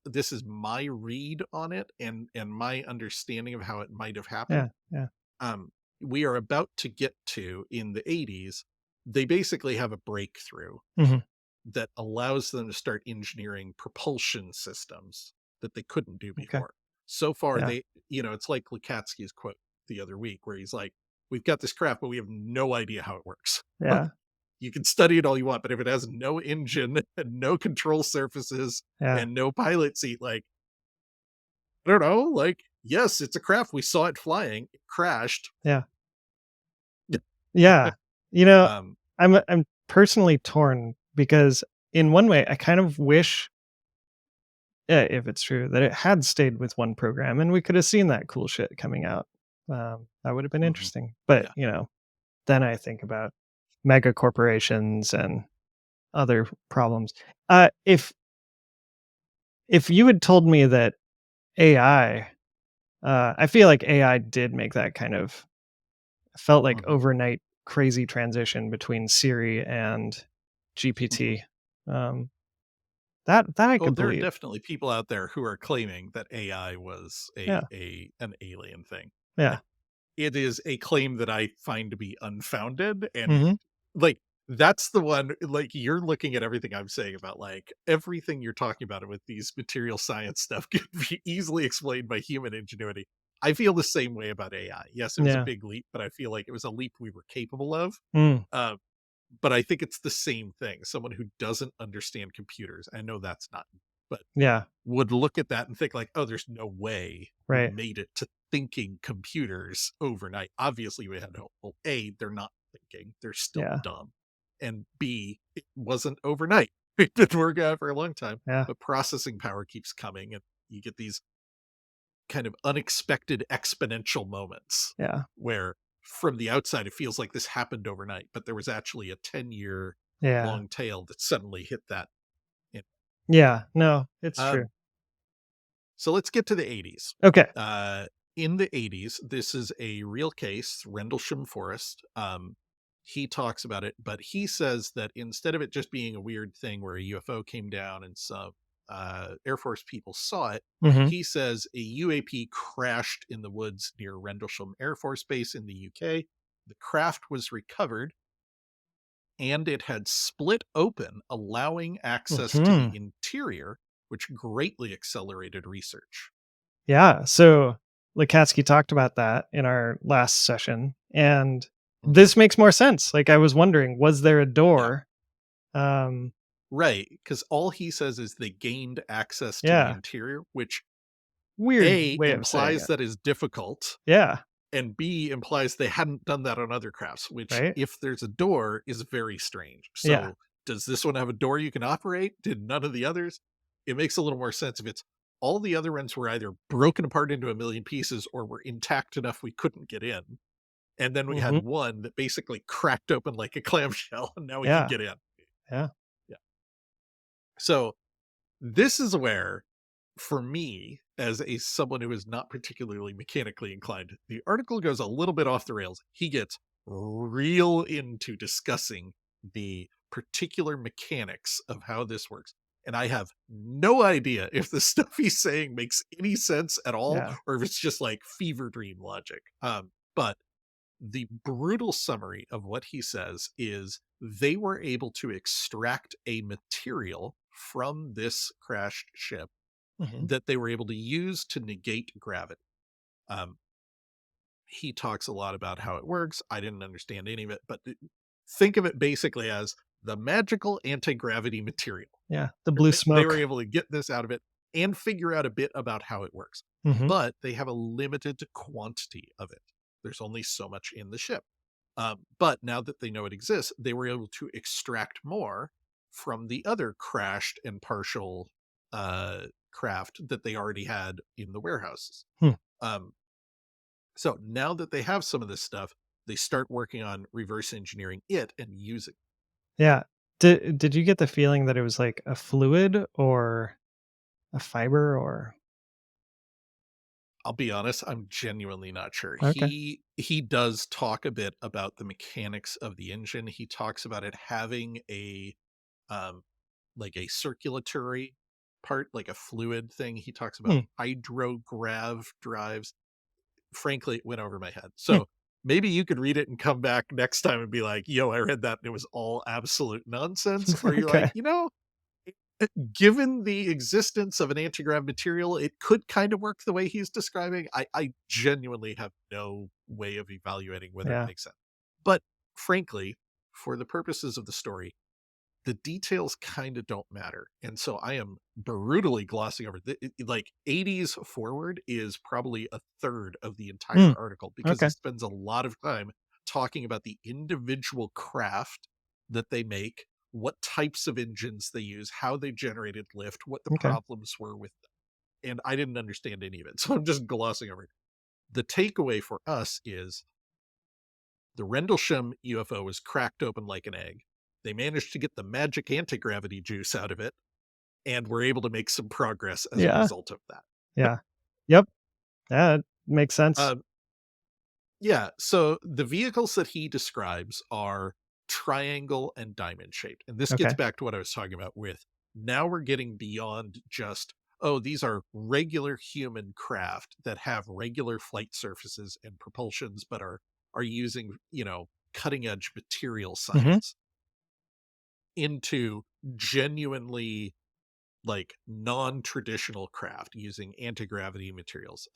This is my read on it and my understanding of how it might have happened. yeah, yeah. Um, we are about to get to in the 80s. They basically have a breakthrough Mhm. that allows them to start engineering propulsion systems that they couldn't do Okay. before. So far, Yeah, it's like Lukatsky's quote the other week, where he's like, "We've got this craft, but we have no idea how it works. yeah, You can study it all you want, but if it has no engine and no control surfaces yeah, and no pilot seat, like, I don't know, like, yes, it's a craft. We saw it flying. It crashed." yeah, yeah. You know, um, I'm personally torn because in one way, I kind of wish, if it's true, that it had stayed with one program and we could have seen that cool shit coming out. That would have been mhm, interesting. But, yeah. then I think about mega corporations and other problems. If you had told me that AI, I feel like AI did make that kind of felt like Mhm, overnight crazy transition between Siri and mhm. GPT. Um, that I Oh, could there are believe. definitely people out there who are claiming that AI was Yeah, a an alien thing. yeah. It is a claim that I find to be unfounded, and Mhm. like that's the one, like, you're looking at everything I'm saying about, like, everything you're talking about with these material science stuff could be easily explained by human ingenuity. I feel the same way about AI. Yes, it was a Yeah. big leap, but I feel like it was a leap we were capable of. Mm. Uh, but I think it's the same thing. Someone who doesn't understand computers, I know that's not, but Yeah. would look at that and think like, "Oh, there's no way we Right. made it to thinking computers overnight." Obviously, we had hope. Well, A, they're not thinking, they're still Yeah. dumb. And B, it wasn't overnight. It been working out for a long time, Yeah. but processing power keeps coming and you get these kind of unexpected exponential moments Yeah. where from the outside it feels like this happened overnight, but there was actually a 10-year Yeah. long tail that suddenly hit that. Yeah. No, it's true. Um, So let's get to the 80s. Okay. Uh, in the 80s, this is a real case, Rendlesham Forest. He talks about it, but he says that instead of it just being a weird thing where a UFO came down and some Air Force people saw it, Mhm. he says a UAP crashed in the woods near Rendlesham Air Force Base in the UK. The craft was recovered and it had split open, allowing access to Mhm. the interior, which greatly accelerated research. Yeah, so Lukatsky talked about that in our last session, and Mhm. this makes more sense. Like, I was wondering, was there a Yeah, door? Um, right. Because all he says is they gained access to the yeah, interior, which weird A way of saying implies it. that is difficult, Yeah, and B implies they hadn't done that on other crafts, which, right? if there's a door, is very strange. Yeah, So, does this one have a door you can operate? Did none of the others? It makes a little more sense if it's all the other ones were either broken apart into a million pieces or were intact enough we couldn't get in. And then we had mhm, one that basically cracked open like a clamshell, and now we can yeah, get in. yeah, Yeah. So, this is where, for me, as a someone who is not particularly mechanically inclined, the article goes a little bit off the rails. He gets real into discussing the particular mechanics of how this works. And I have no idea if the stuff he's saying makes any sense at all, yeah, or if it's just like fever dream logic. But the brutal summary of what he says is they were able to extract a material from this crashed ship mhm, that they were able to use to negate gravity. Um, he talks a lot about how it works. I didn't understand any of it, but think of it basically as the magical anti gravity material. yeah, the blue They were smoke. able to get this out of it. and figure out a bit about how it works. Mhm. But they have a limited quantity of it. There's only so much in the ship. But now that they know it exists, they were able to extract more from the other crashed and partial craft that they already had in the warehouses. Hmm. Um, so now that they have some of this stuff, they start working on reverse engineering it and using. Yeah. Did you get the feeling that it was like a fluid or a fiber or I'll be honest, I'm genuinely not sure. okay. He does talk a bit about the mechanics of the engine. He talks about it having a um like a circulatory part, like a fluid thing. He talks about Hmm. hydrograv drives. Frankly, it went over my head. Hmm. So maybe you could read it and come back next time and be like, yo, I read that and it was all absolute nonsense. Or you're like, Okay. given the existence of an anti-grav material, it could kind of work the way he's describing. I genuinely have no way of evaluating whether it Yeah. makes sense. But frankly, for the purposes of the story, the details kind of don't matter. And so I am brutally glossing over like 80s forward is probably a third of the Hmm. entire article because he Okay. spends a lot of time talking about the individual craft that they make, what types of engines they use, how they generated lift, what the Okay. problems were with them. And I didn't understand any of it. So I'm just glossing over it. The takeaway for us is the Rendlesham UFO was cracked open like an egg. They managed to get the magic anti-gravity juice out of it, and were able to make some progress as a Yeah. result of that. Yeah. Yep. Yeah, it makes sense. Um, yeah, so the vehicles that he describes are triangle and diamond shaped. And this gets Okay. back to what I was talking about with now we're getting beyond just, oh, these are regular human craft that have regular flight surfaces and propulsions, but are using, cutting edge material Mhm. science into genuinely like non-traditional craft using anti-gravity materials.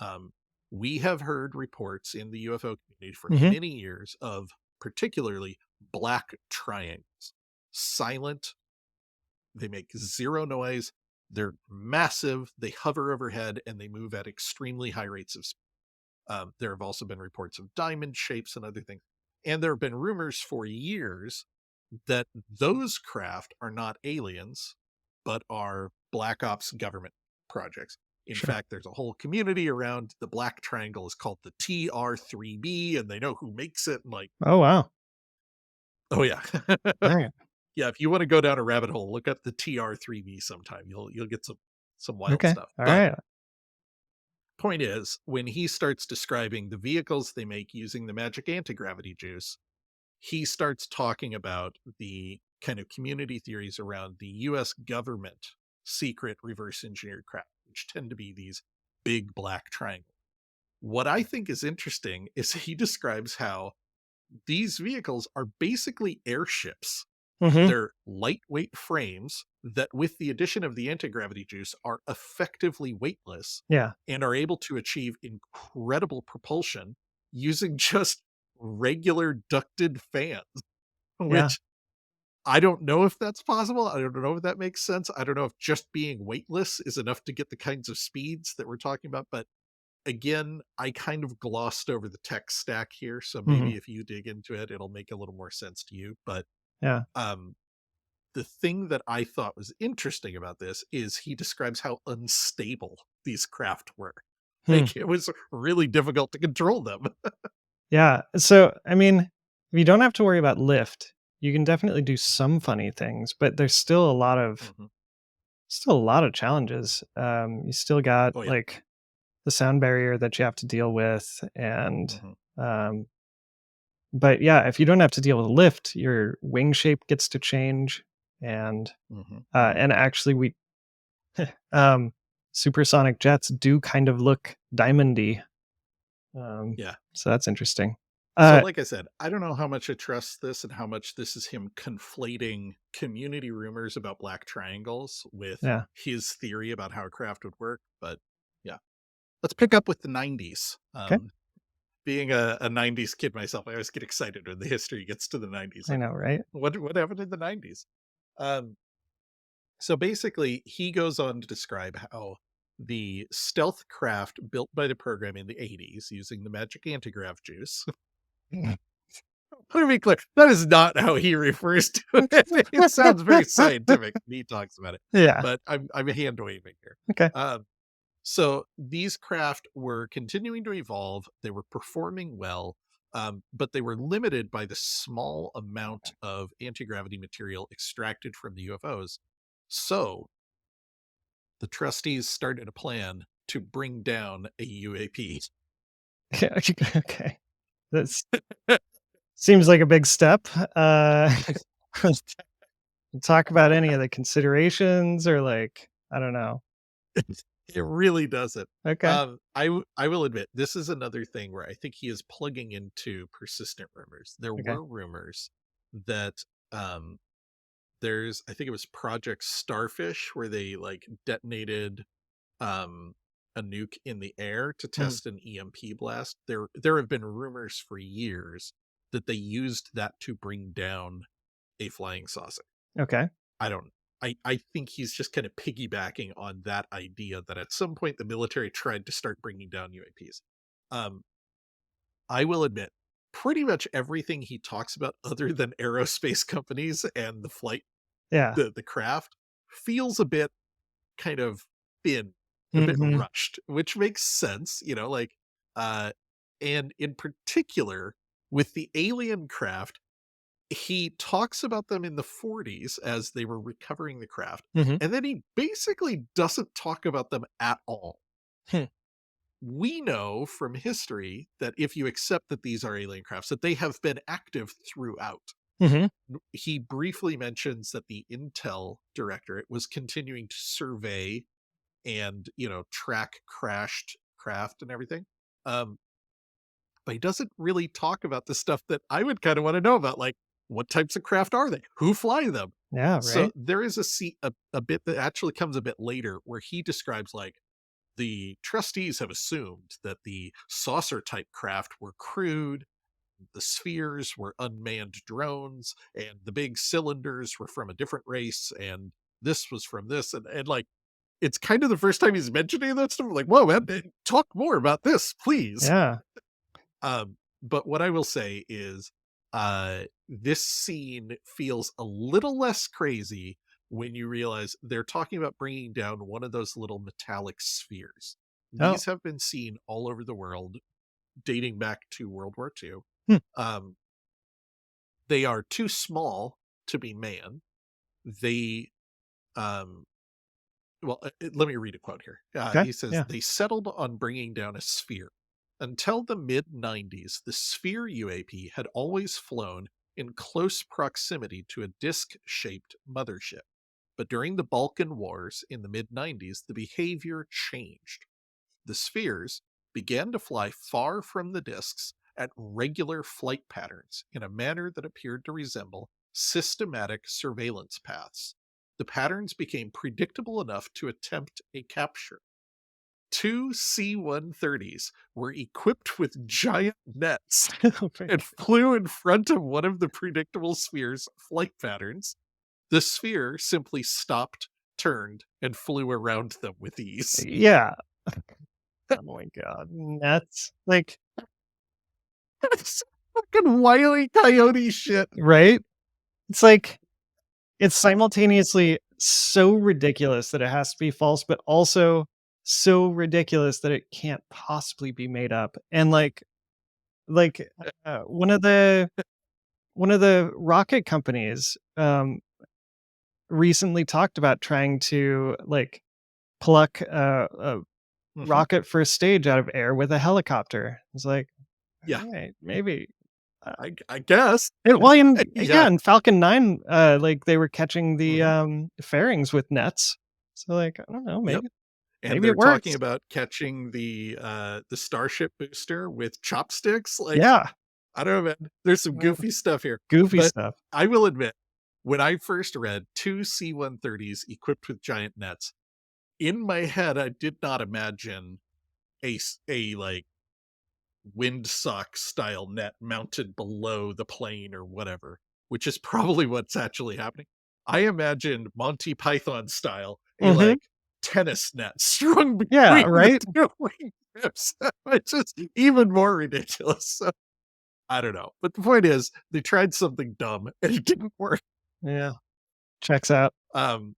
We have heard reports in the UFO community for Mhm. many years of particularly black triangles. Silent, they make zero noise, they're massive, they hover overhead, and they move at extremely high rates of speed. There have also been reports of diamond shapes and other things. And there have been rumors for years that those craft are not aliens, but are Black Ops government projects. In Sure. fact, there's a whole community around the Black Triangle is called the TR3B, and they know who makes it. And like, Oh, wow. oh yeah, Alright. yeah. If you want to go down a rabbit hole, look up the TR3B sometime. You'll get some wild Okay. stuff. But Alright. point is, when he starts describing the vehicles they make using the magic anti-gravity juice, he starts talking about the kind of community theories around the US government secret reverse engineered craft, which tend to be these big black triangles. What I think is interesting is he describes how these vehicles are basically airships. Mhm. They're lightweight frames that, with the addition of the anti gravity juice, are effectively weightless Yeah. and are able to achieve incredible propulsion using just regular ducted fans, Yeah. which I don't know if that's possible. I don't know if that makes sense. I don't know if just being weightless is enough to get the kinds of speeds that we're talking about. But again, I kind of glossed over the tech stack here. So Mhm. maybe if you dig into it, it'll make a little more sense to you. But Yeah. um, the thing that I thought was interesting about this is he describes how unstable these craft were. Hmm. Like it was really difficult to control them. Yeah. So, I mean, you don't have to worry about lift. You can definitely do some funny things, but there's Mhm. still a lot of challenges. You still got, Oh yeah. like, the sound barrier that you have to deal with and, Hmm. um but, yeah, if you don't have to deal with lift, your wing shape gets to change, and, Hmm. Hmm. and actually um, supersonic jets do kind of look diamondy, um, Yeah. so that's interesting. So, Uh, like I said, I don't know how much I trust this and how much this is him conflating community rumors about black triangles with yeah, his theory about how a craft would work. But yeah, let's pick up with the 90s. okay, Being a 90s kid myself, I always get excited when the history gets to the 90s. I Like, know, right? what happened in the 90s? Um, so basically, he goes on to describe how the stealth craft built by the program in the 80s using the magic antigrav juice. Let me be clear, that is not how he refers to it. It sounds very scientific when he talks about it, Yeah. but I'm hand waving here. Okay. So these craft were continuing to evolve. They were performing well, but they were limited by the small amount of anti-gravity material extracted from the UFOs. So the trustees started a plan to bring down a UAP. Okay. That's seems like a big step. Talk about any of the considerations or like, I don't know. It really doesn't. Okay. I will admit, this is another thing where I think he is plugging into persistent rumors. There Okay. were rumors that I think it was Project Starfish, where they like detonated a nuke in the air to Mhm. test an EMP blast. There have been rumors for years that they used that to bring down a flying saucer. Okay. I don't I think he's just kind of piggybacking on that idea that at some point the military tried to start bringing down UAPs. Um, I will admit, pretty much everything he talks about other than aerospace companies and the flight, Yeah. the craft, feels a bit kind of thin, a bit Mhm. rushed, which makes sense, like, uh, and in particular with the alien craft, he talks about them in the 40s as they were recovering the craft, Mhm. and then he basically doesn't talk about them at all. Hmm. We know from history that if you accept that these are alien crafts, that they have been active throughout. Mhm. He briefly mentions that the Intel directorate was continuing to survey and, track crashed craft and everything. Um, but he doesn't really talk about the stuff that I would kind of want to know about, like what types of craft are they? Who fly them? Yeah, So right? there is a bit that actually comes a bit later where he describes like the trustees have assumed that the saucer type craft were crude, the spheres were unmanned drones, and the big cylinders were from a different race, and this was from this, and like it's kind of the first time he's mentioning that stuff. I'm like, whoa, man, talk more about this, please. Yeah. But what I will say is, this scene feels a little less crazy when you realize they're talking about bringing down one of those little metallic spheres. Oh. These have been seen all over the world, dating back to World War II. Hmm. Um, they are too small to be manned. They, um, let me read a quote here. Okay. He says, Yeah. they settled on bringing down a sphere. Until the mid 90s, the Sphere UAP had always flown in close proximity to a disc shaped mothership. But during the Balkan Wars in the mid 90s, the behavior changed. The spheres began to fly far from the discs at regular flight patterns in a manner that appeared to resemble systematic surveillance paths. The patterns became predictable enough to attempt a capture. Two C-130s were equipped with giant nets Oh my and flew in front of one of the predictable sphere's flight patterns. The sphere simply stopped, turned, and flew around them with ease. Yeah. Oh my god. That's like It's fucking Wile E. Coyote shit. right? It's like it's simultaneously so ridiculous that it has to be false, but also so ridiculous that it can't possibly be made up. And like one of the rocket companies recently talked about trying to like pluck a Mhm. rocket first stage out of air with a helicopter. It's like, Yeah, all right, maybe. I guess. Well, and Yeah. yeah, in Falcon 9, like they were catching the Mhm. fairings with nets. So like, I don't know, Yep. And maybe they're it talking works. about catching the Starship booster with chopsticks. Like, Yeah, I don't know, man. There's some uh, goofy stuff here. goofy But stuff. I will admit, when I first read two C-130s equipped with giant nets, in my head, I did not imagine a like windsock style net mounted below the plane or whatever, which is probably what's actually happening. I imagined Monty Python style, a Mhm. like tennis net strung Yeah, between the right? two wingtips. It's just even more ridiculous. So, I don't know. But the point is, they tried something dumb and it didn't work. Yeah. Checks out. Um,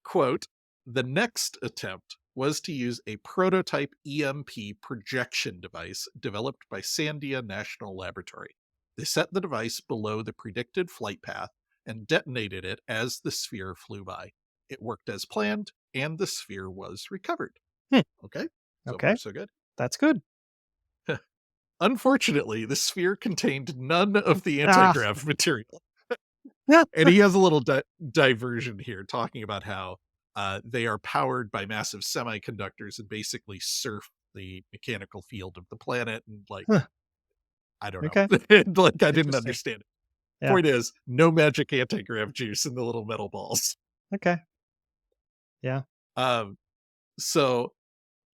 quote, the next attempt was to use a prototype EMP projection device developed by Sandia National Laboratory. They set the device below the predicted flight path and detonated it as the sphere flew by. It worked as planned, and the sphere was recovered. Hmm. Okay, so far Okay. so good. That's good. Unfortunately, the sphere contained none of the Ah. anti-grav material. Yeah. And he has a little diversion here talking about how they are powered by massive semiconductors and basically surf the mechanical field of the planet. And like, Huh. I don't know. Okay. And, like, I didn't Interesting. understand it. Yeah. Point is, no magic anti-grav juice in the little metal balls. Okay. Yeah. Um, so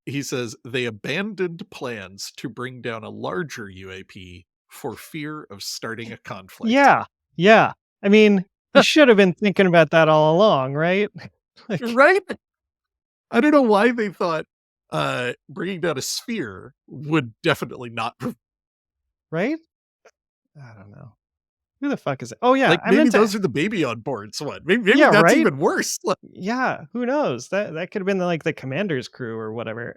he says they abandoned plans to bring down a larger UAP for fear of starting a conflict. Yeah. Yeah. I mean, he should have been thinking about that all along, right? Like, Right? I don't know why they thought bringing down a sphere would definitely not right? I don't know. Who the fuck is it? Oh, yeah. like I maybe meant to. those are the baby on boards one. Maybe Yeah, that's right? even worse. Like, Yeah. Who knows? That could have been like the commander's crew or whatever.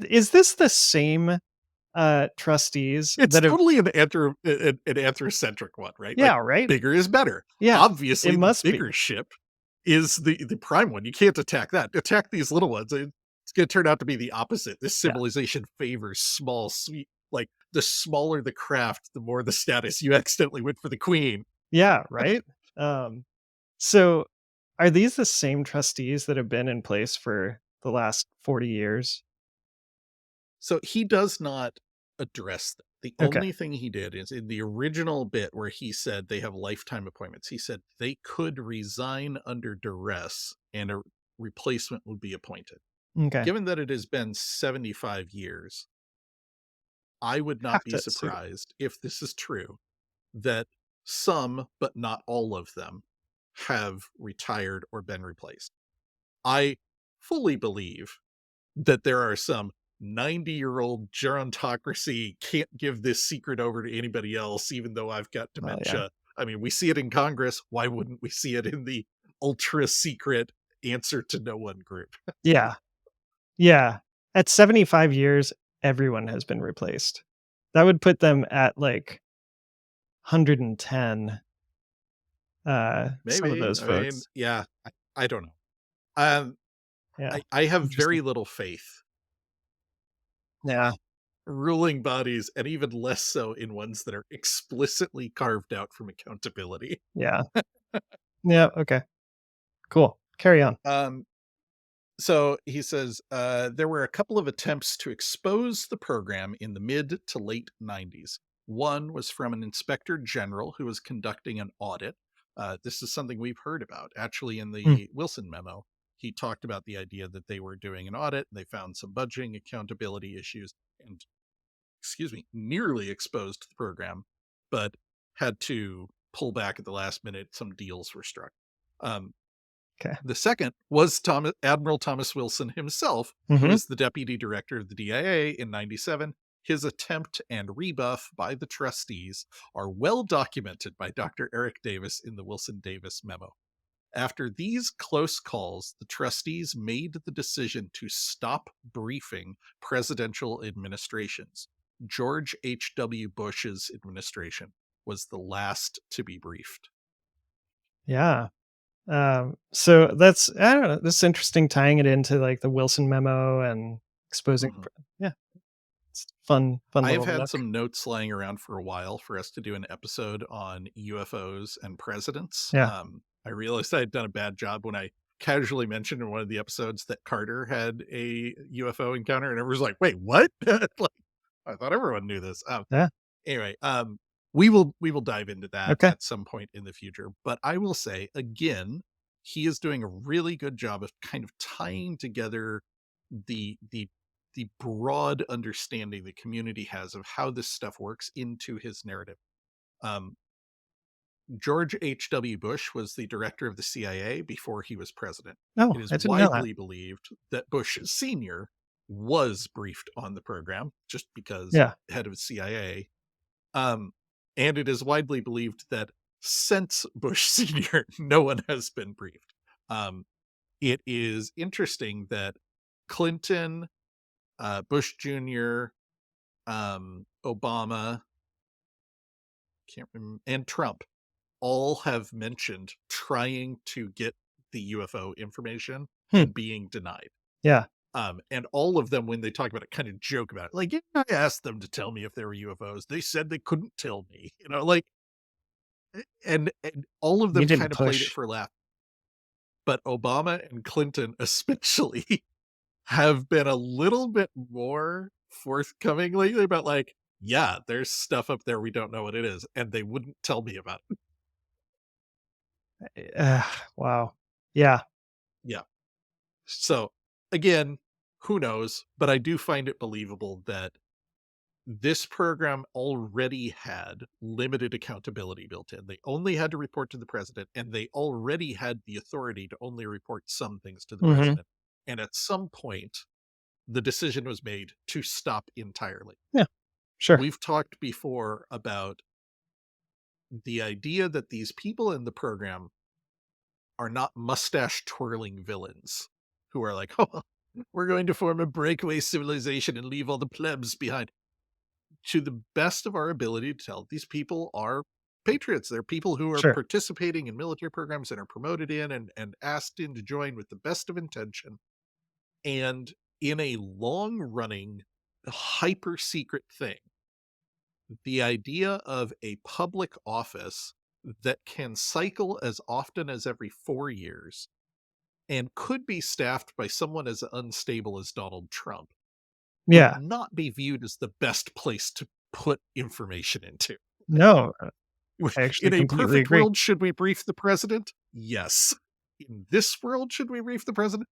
Is this the same trustees it's that have. totally an anthrocentric one, right? Like Yeah, right? bigger is better. Yeah. It Obviously, the must bigger be. ship is the prime one. You can't attack that. Attack these little ones. It's going to turn out to be the opposite. This Yeah. civilization favors small, sweet. Like the smaller the craft, the more the status. You accidentally went for the queen. Yeah, right? Um, so are these the same trustees that have been in place for the last 40 years? So he does not address them. The Okay. only thing he did is in the original bit where he said they have lifetime appointments. He said they could resign under duress and a replacement would be appointed. Okay. Given that it has been 75 years, I would not Have be to assume. surprised if this is true that some, but not all of them, have retired or been replaced. I fully believe that there are some 90-year-old gerontocracy can't give this secret over to anybody else, even though I've got Well, yeah. dementia. I mean, we see it in Congress. Why wouldn't we see it in the ultra secret answer to no one group? Yeah. Yeah. At 75 years, everyone has been replaced. That would put them at like 110, some of Maybe. those I mean, folks. yeah, I don't know. Um, Yeah. I have very Interesting. little faith Yeah. ruling bodies, and even less so in ones that are explicitly carved out from accountability. Yeah. Yeah. Okay. Cool. Carry on. Um, So he says there were a couple of attempts to expose the program in the mid to late 90s. One was from an inspector general who was conducting an audit. This is something we've heard about. Actually, in Mm. the Wilson memo, he talked about the idea that they were doing an audit. They found some budgeting accountability issues and, excuse me, nearly exposed the program, but had to pull back at the last minute. Some deals were struck. Um, Okay. the second was Admiral Thomas Wilson himself, who Mhm. was the deputy director of the DIA in 97. His attempt and rebuff by the trustees are well documented by Dr. Eric Davis in the Wilson Davis memo. After these close calls, the trustees made the decision to stop briefing presidential administrations. George H.W. Bush's administration was the last to be briefed. Yeah. So that's I don't know, that's interesting tying it into, like, the Wilson memo and exposing Mhm. yeah, it's fun I have little had nook. some notes lying around for a while for us to do an episode on UFOs and presidents. Yeah. I realized I had done a bad job when I casually mentioned in one of the episodes that Carter had a UFO encounter, and everyone's like, "Wait, what?" Like, I thought everyone knew this. Yeah. Anyway, we will dive into that Okay. at some point in the future. But I will say again, he is doing a really good job of kind of tying together the broad understanding the community has of how this stuff works into his narrative. Um, George H.W. Bush was the director of the CIA before he was president. No, It is I didn't know that. widely believed that Bush Sr. was briefed on the program just because Yeah. head of CIA. Um, and it is widely believed that since Bush Sr., no one has been briefed. It is interesting that Clinton, Bush Jr., Obama, can't remember, and Trump all have mentioned trying to get the UFO information Hmm. and being denied. Yeah. And all of them, when they talk about it, kind of joke about it. Like, yeah, I asked them to tell me if there were UFOs. They said they couldn't tell me, like, and all of You them didn't kind of played it push. for a laugh. But Obama and Clinton especially have been a little bit more forthcoming lately about like, yeah, there's stuff up there we don't know what it is, and they wouldn't tell me about it. Uh, wow. Yeah. Yeah. So again, who knows? But I do find it believable that this program already had limited accountability built in. They only had to report to the president, and they already had the authority to only report some things to the Mhm. president. And at some point, the decision was made to stop entirely. Yeah. Sure. We've talked before about the idea that these people in the program are not mustache twirling villains who are like, oh, we're going to form a breakaway civilization and leave all the plebs behind. To the best of our ability to tell, these people are patriots. They're people who are Sure. participating in military programs and are promoted in and asked in to join with the best of intention. And in a long running, hyper secret thing, the idea of a public office that can cycle as often as every 4 years and could be staffed by someone as unstable as Donald Trump would Yeah. not be viewed as the best place to put information into. No, I actually In a completely perfect agree. world, should we brief the president? Yes. In this world, should we brief the president?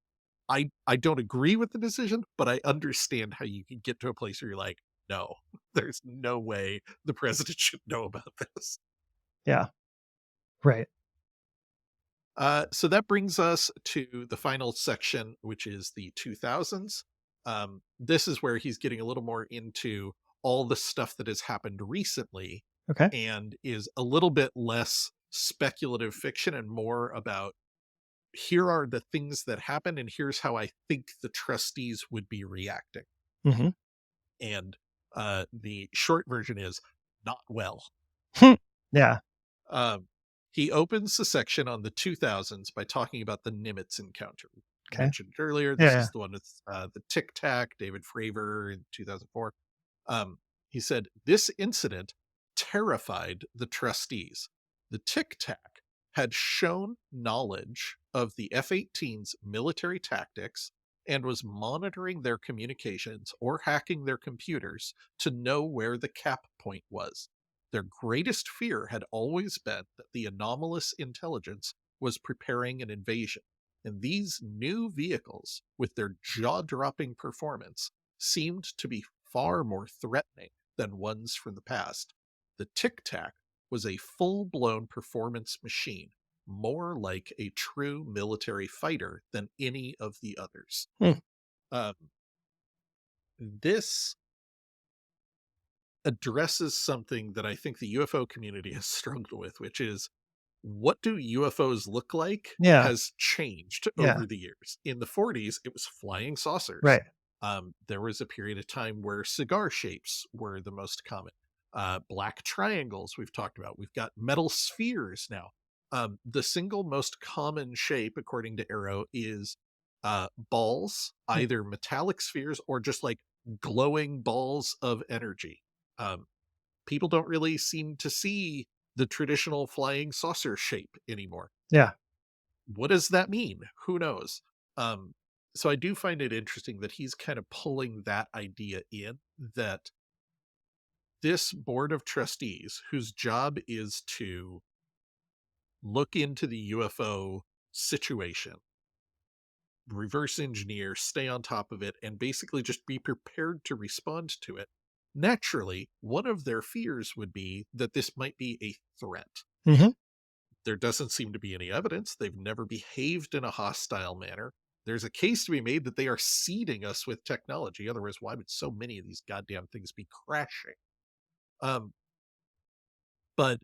I don't agree with the decision, but I understand how you can get to a place where you're like, no, there's no way the president should know about this. Yeah. Right. So that brings us to the final section, which is the 2000s. This is where he's getting a little more into all the stuff that has happened recently Okay. and is a little bit less speculative fiction and more about here are the things that happen and here's how I think the trustees would be reacting. Mhm. And the short version is not well. Yeah. Um, he opens the section on the 2000s by talking about the Nimitz encounter. Okay. Mentioned earlier, Yeah, this yeah. is the one with the Tic Tac, David Fravor in 2004. He said, this incident terrified the trustees. The Tic Tac had shown knowledge of the F 18's military tactics and was monitoring their communications or hacking their computers to know where the cap point was. Their greatest fear had always been that the anomalous intelligence was preparing an invasion, and these new vehicles, with their jaw dropping performance, seemed to be far more threatening than ones from the past. The Tic Tac was a full blown performance machine, more like a true military fighter than any of the others. Hmm. Um, this addresses something that I think the UFO community has struggled with, which is what do UFOs look like Yeah. has changed Yeah. over the years. In the 40s, it was flying saucers. Right. There was a period of time where cigar shapes were the most common. Black triangles, we've talked about. We've got metal spheres now. The single most common shape, according to Arrow, is balls, Hmm. either metallic spheres or just like glowing balls of energy. Um, People don't really seem to see the traditional flying saucer shape anymore. Yeah. What does that mean? Who knows? Um, so I do find it interesting that he's kind of pulling that idea in that this board of trustees, whose job is to look into the UFO situation, reverse engineer, stay on top of it, and basically just be prepared to respond to it. Naturally, one of their fears would be that this might be a threat. Mhm. There doesn't seem to be any evidence. They've never behaved in a hostile manner. There's a case to be made that they are seeding us with technology. Otherwise, why would so many of these goddamn things be crashing? Um, but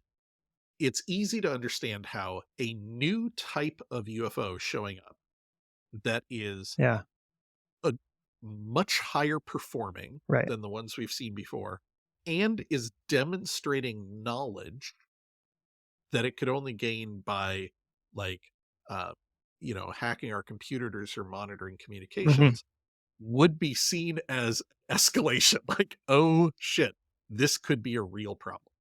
it's easy to understand how a new type of UFO showing up that is Yeah. a much higher performing Right. than the ones we've seen before and is demonstrating knowledge that it could only gain by like uh hacking our computers or monitoring Mhm. communications would be seen as escalation. Like, oh shit, this could be a real problem.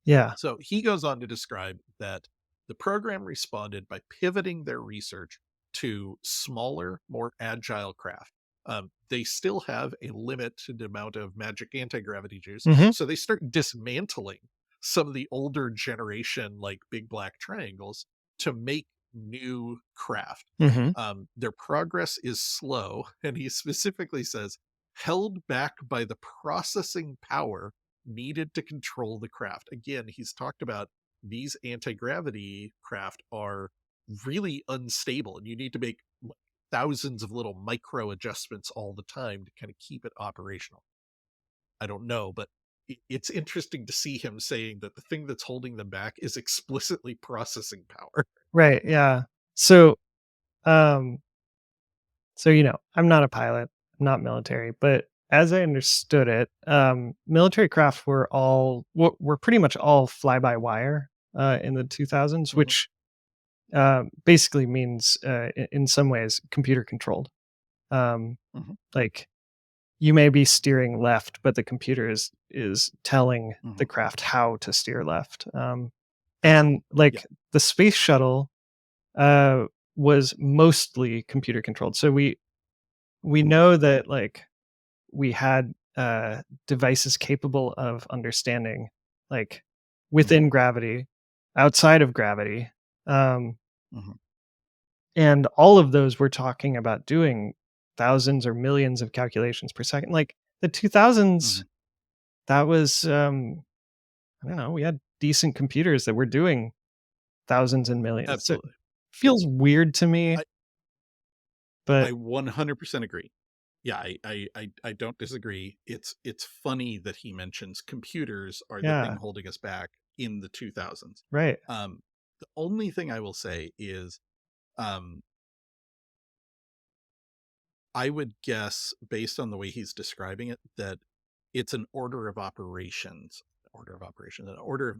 Yeah. So he goes on to describe that the program responded by pivoting their research to smaller, more agile craft. They still have a limited amount of magic anti-gravity juice, Mhm. so they start dismantling some of the older generation, like big black triangles, to make new craft. Mhm. Their progress is slow, and he specifically says, held back by the processing power needed to control the craft. Again, he's talked about these anti-gravity craft are really unstable and you need to make thousands of little micro adjustments all the time to kind of keep it operational. I don't know, but it's interesting to see him saying that the thing that's holding them back is explicitly processing power. Right, yeah. So, um I'm not a pilot, I'm not military, but as I understood it, military craft were pretty much all fly-by-wire, in the 2000s, Mhm, which, basically means, in some ways, computer controlled. mhm, Like, you may be steering left, but the computer is telling the mhm. craft how to steer left. And, Yeah. the space shuttle, uh, was mostly computer controlled. So we know that, we had, devices capable of understanding, like, Mhm, within gravity, outside of gravity, um, mhm, and all of those we're talking about doing thousands or millions of calculations per second. Like, the 2000s, mhm. that was, I don't know, we had decent computers that were doing thousands and millions. So, it Absolutely. Yeah. feels weird to me, I but I 100% agree. Yeah, I don't disagree. It's funny that he mentions computers are the thing yeah, holding us back in the 2000s. right. Um, the only thing I will say is, um, I would guess based on the way he's describing it that it's an an order of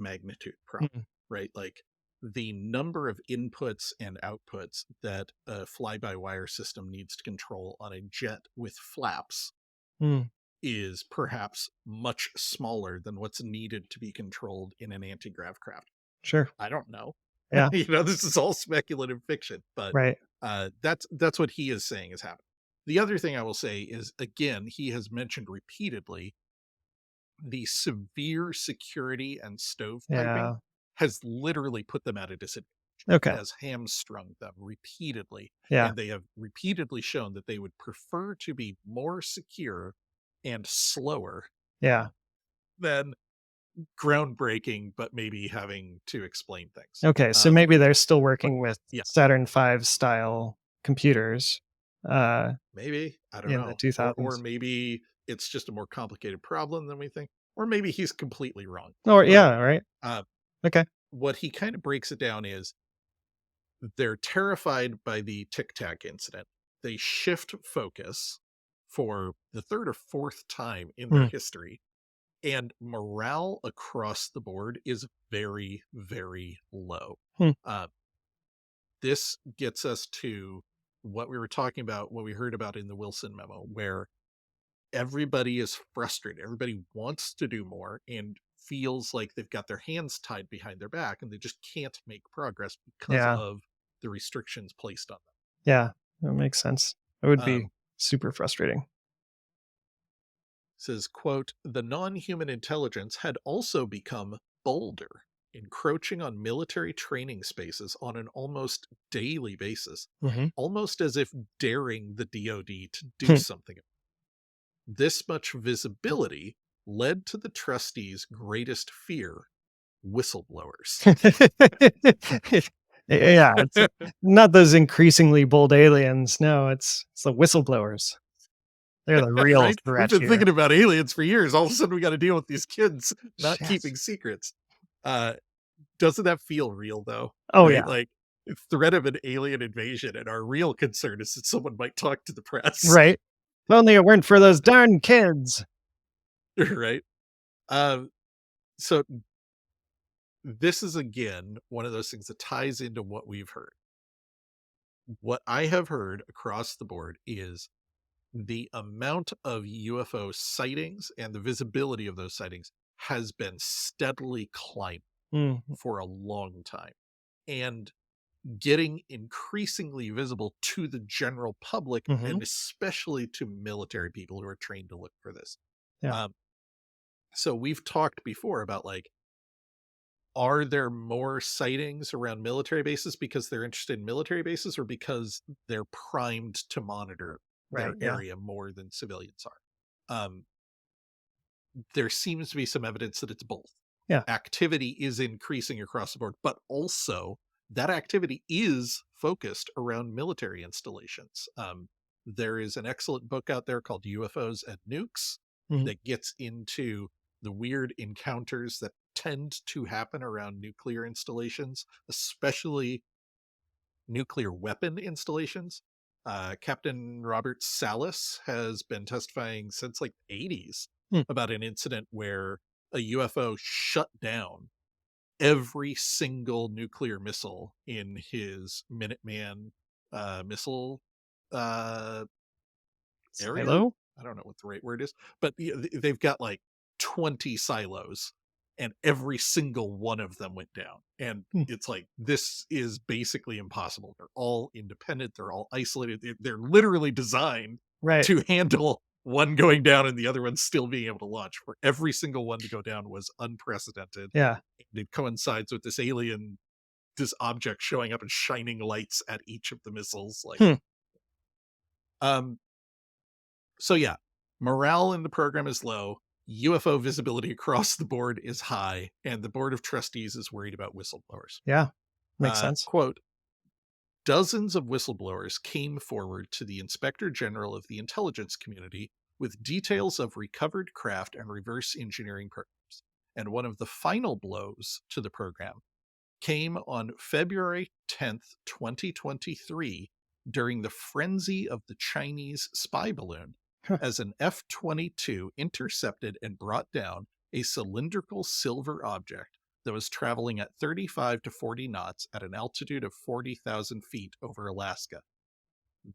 magnitude problem, Mm, right? Like the number of inputs and outputs that a fly-by-wire system needs to control on a jet with flaps mm, is perhaps much smaller than what's needed to be controlled in an anti-grav craft. sure. I don't know. Yeah, This is all speculative fiction, but right. that's what he is saying is happening. The other thing I will say is, again, he has mentioned repeatedly the severe security and stovepiping Yeah. has literally put them at a disadvantage. It Okay. has hamstrung them repeatedly, Yeah. and they have repeatedly shown that they would prefer to be more secure and slower Yeah. than groundbreaking, but maybe having to explain things. Okay, so maybe they're still But working with yeah, Saturn V style computers, uh, maybe I don't in the know, or 2000s. maybe it's just a more complicated problem than we think, or maybe he's completely wrong. Or But yeah, right. uh, Okay. what he kind of breaks it down is they're terrified by the Tic Tac incident. They shift focus for the third or fourth time in their Mm, history, and morale across the board is very, very low. hmm, Uh, this gets us to what we were talking about, what we heard about in the Wilson memo, where everybody is frustrated. Everybody wants to do more and feels like they've got their hands tied behind their back and they just can't make progress because yeah, of the restrictions placed on yeah, that makes sense. It would them. be super frustrating. Says, quote, the non-human intelligence had also become bolder, encroaching on military training spaces on an almost daily basis, Mhm. almost as if daring the DoD to do something. This much visibility led to the trustees' greatest fear, whistleblowers. Yeah, it's not those increasingly bold aliens. No, it's the whistleblowers. They're the real Right? We've threat been here. thinking about aliens for years. All of a sudden, we got to deal with these kids not Yes. keeping secrets. Uh, doesn't that feel real, though? Oh, Right? yeah. Like, threat of an alien invasion, and our real concern is that someone might talk to the press. Right. If only it weren't for those darn kids. Right? Um, so this is again one of those things that ties into what we've heard. What I have heard across the board is the amount of UFO sightings and the visibility of those sightings has been steadily climbing Mm, for a long time and getting increasingly visible to the general public mhm. and especially to military people who are trained to look for this. Yeah. Um, so we've talked before about like, are there more sightings around military bases because they're interested in military bases or because they're primed to monitor Right, their yeah. area more than civilians are? There seems to be some evidence that it's both. Yeah. Activity is increasing across the board, but also that activity is focused around military installations. There is an excellent book out there called UFOs and Nukes Mhm. that gets into the weird encounters that tend to happen around nuclear installations, especially nuclear weapon installations. Captain Robert Salas has been testifying since like the 80s Hmm. about an incident where a UFO shut down every single nuclear missile in his Minuteman missile uh, area. Silo? I don't know what the right word is, but they've got like 20 silos and every single one of them went down. And Hmm. it's like, this is basically impossible. They're all independent, they're all isolated. They're literally designed Right. to handle one going down and the other one still being able to launch. For every single one to go down was unprecedented. Yeah. And it coincides with this alien, this object showing up and shining lights at each of the missiles. Like, Hmm. um, so yeah, morale in the program is low. UFO visibility across the board is high, and the board of trustees is worried about whistleblowers. Yeah. Makes sense. Quote, dozens of whistleblowers came forward to the Inspector General of the intelligence community with details of recovered craft and reverse engineering programs. And one of the final blows to the program came on February 10th, 2023, during the frenzy of the Chinese spy balloon, Huh. as an F 22 intercepted and brought down a cylindrical silver object that was traveling at 35 to 40 knots at an altitude of 40,000 feet over Alaska.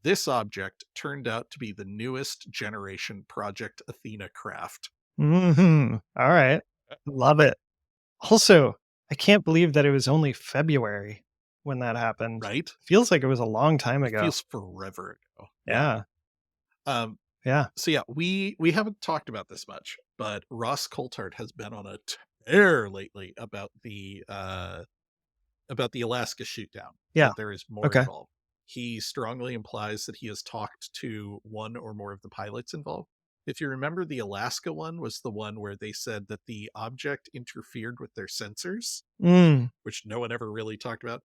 This object turned out to be the newest generation Project Athena craft. Mhm. All right. Love it. Also, I can't believe that it was only February when that happened. Right? Feels like it was a long time It ago. feels forever ago. Yeah. Yeah. Um, Yeah. so yeah, we haven't talked about this much, but Ross Coulthard has been on a tear lately about the Alaska shootdown, Yeah. that there is more Okay. involved. He strongly implies that he has talked to one or more of the pilots involved. If you remember, the Alaska one was the one where they said that the object interfered with their sensors, Mm. which no one ever really talked about.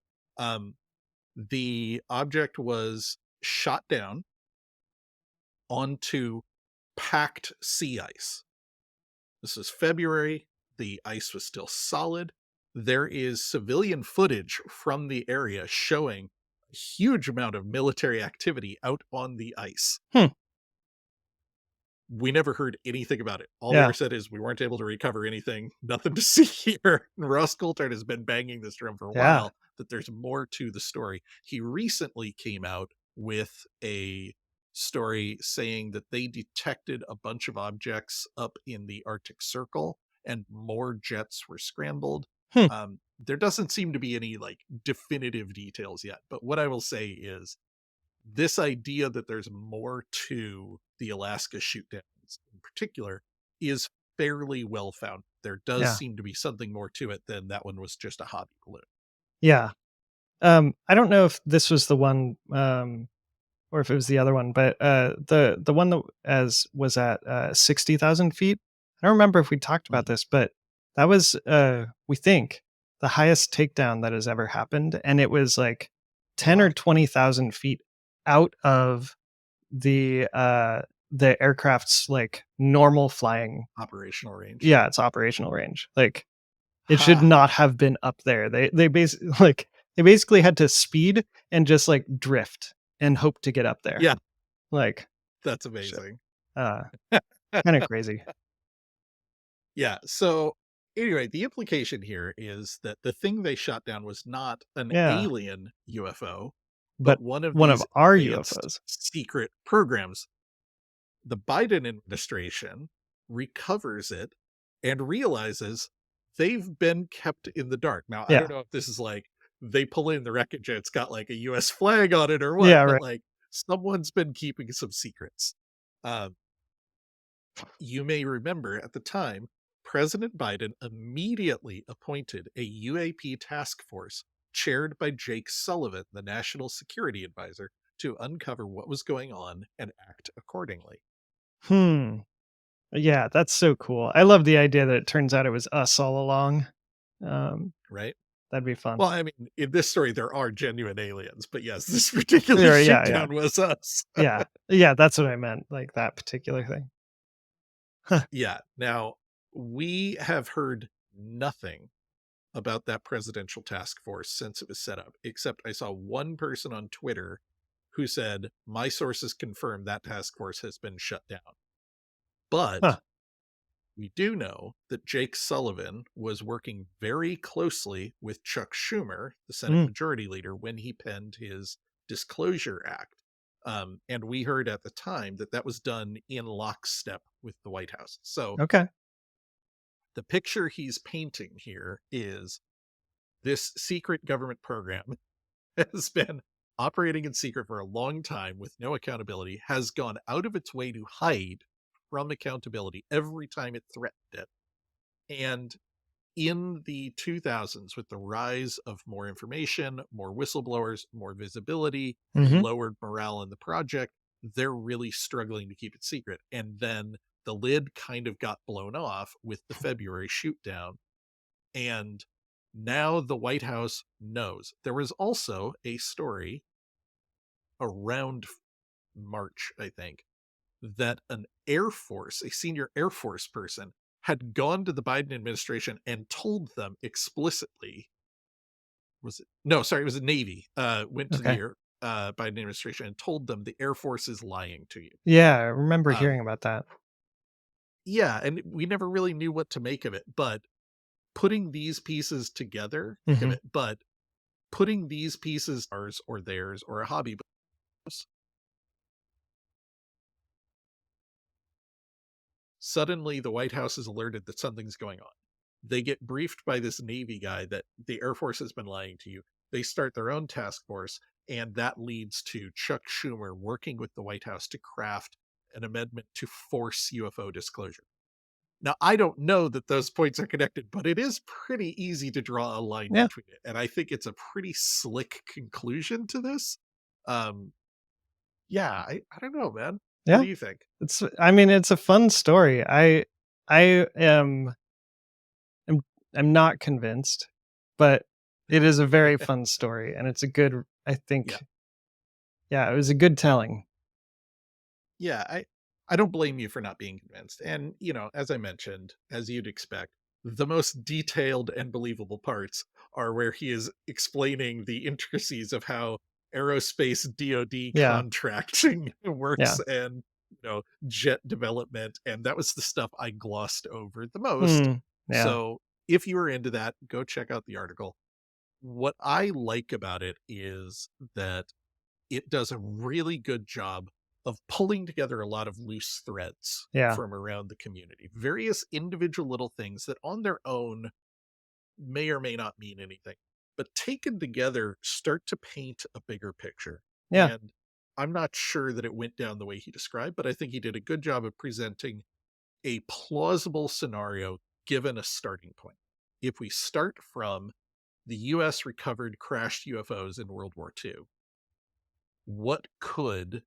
The object was shot down onto packed sea ice. This is February. The ice was still solid. There is civilian footage from the area showing a huge amount of military activity out on the ice. Hmm. We never heard anything about it. All they Yeah. ever said is we weren't able to recover anything. Nothing to see here. And Ross Coulthard has been banging this drum for a Yeah. while that there's more to the story. He recently came out with a story saying that they detected a bunch of objects up in the Arctic Circle and more jets were scrambled. Hmm. There doesn't seem to be any like definitive details yet, but what I will say is this idea that there's more to the Alaska shootdowns in particular is fairly well found. There does Yeah. seem to be something more to it than that one was just a hobby balloon. Yeah. I don't know if this was the one, or if it was the other one, but, the one that as was at, 60,000 feet. I don't remember if we talked about Mhm. this, but That was, we think, the highest takedown that has ever happened, and it was, like, Oh, 10 or wow. 20,000 feet out of the aircraft's, like, normal flying. Operational range. Yeah, it's operational range. Like, it should Ha! not have been up there. Like, they basically had to speed and just, like, drift and hope to get up there. Yeah, Like, that's shit. amazing. Uh, Kinda crazy. Yeah, so, anyway, the implication here is that the thing they shot down was not an Yeah, alien UFO, but but one of one of these our advanced UFOs. secret programs. The Biden administration recovers it and realizes they've been kept in the dark. Now, I Yeah. don't know if this is like they pull in the wreckage and it's got like a US flag on it or what, Yeah, but right. like someone's been keeping some secrets. Um, you may remember at the time, President Biden immediately appointed a UAP task force chaired by Jake Sullivan, the national security advisor, to uncover what was going on and act accordingly. Hmm. Yeah, that's so cool. I love the idea that it turns out it was us all along. Um, Right? that'd be fun. Well, I mean, in this story, there are genuine aliens, but yes, this particular Yeah, shoot yeah, yeah. down was us. Yeah. Yeah, that's what I meant, like, that particular thing. Huh. Yeah. Now, we have heard nothing about that presidential task force since it was set up, except I saw one person on Twitter who said, my sources confirm that task force has been shut down. But Huh. we do know that Jake Sullivan was working very closely with Chuck Schumer, the Senate Mm, Majority Leader, when he penned his Disclosure Act. And we heard at the time that that was done in lockstep with the White House. So okay. the picture he's painting here is this secret government program has been operating in secret for a long time with no accountability, has gone out of its way to hide from accountability every time it threatened it. And in the 2000s, with the rise of more information, more whistleblowers, more visibility, Mhm. lowered morale in the project, they're really struggling to keep it secret. And then the lid kind of got blown off with the February shoot down. And now the White House knows. There was also a story around March, I think, that an Air Force, a senior Air Force person, had gone to the Biden administration and told them explicitly, was it? No, sorry, it was the Navy, went to the Okay. Biden administration and told them the Air Force is lying to you. Yeah, I remember Um, hearing about that. yeah, and we never really knew what to make of it, but putting these pieces together, think of Mhm. it, but putting these pieces, ours or theirs or a hobby, suddenly the White House is alerted that something's going on. They get briefed by this Navy guy that the Air Force has been lying to you. They start their own task force, and that leads to Chuck Schumer working with the White House to craft an amendment to force UFO disclosure. Now, I don't know that those points are connected, but it is pretty easy to draw a line Yeah. between it. And I think it's a pretty slick conclusion to this. Um, yeah, I don't know, man. What Yeah. do you think? I mean, it's a fun story. I am I'm not convinced, but it is a very fun story, and it's a good, I Yeah. think, yeah, it was a good telling. Yeah, I don't blame you for not being convinced. And, as I mentioned, as you'd expect, the most detailed and believable parts are where he is explaining the intricacies of how aerospace DoD Yeah. contracting Yeah. works and, jet development. And that was the stuff I glossed over the most. Mm. Yeah. So if you are into that, go check out the article. What I like about it is that it does a really good job of pulling together a lot of loose threads Yeah. from around the community. Various individual little things that on their own may or may not mean anything, but taken together start to paint a bigger picture. Yeah. And I'm not sure that it went down the way he described, but I think he did a good job of presenting a plausible scenario given a starting point. If we start from the US recovered crashed UFOs in World War II, what could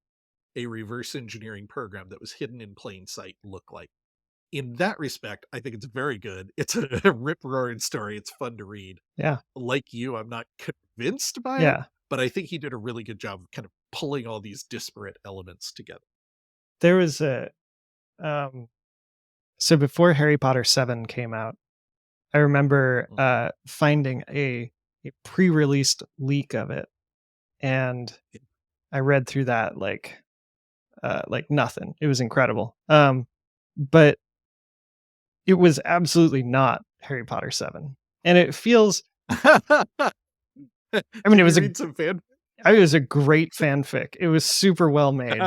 a reverse engineering program that was hidden in plain sight look like? in that respect, I think it's very good. It's a rip-roaring story. It's fun to read. Yeah. Like you, I'm not convinced by it, Yeah. but I think he did a really good job of kind of pulling all these disparate elements together. There was a um so before Harry Potter 7 came out, I remember Mhm. finding a pre-released leak of it, and I read through that like nothing. It was incredible. But it was absolutely not Harry Potter 7. And it feels I mean, Did you read some fan? it was a great fanfic. It was super well made.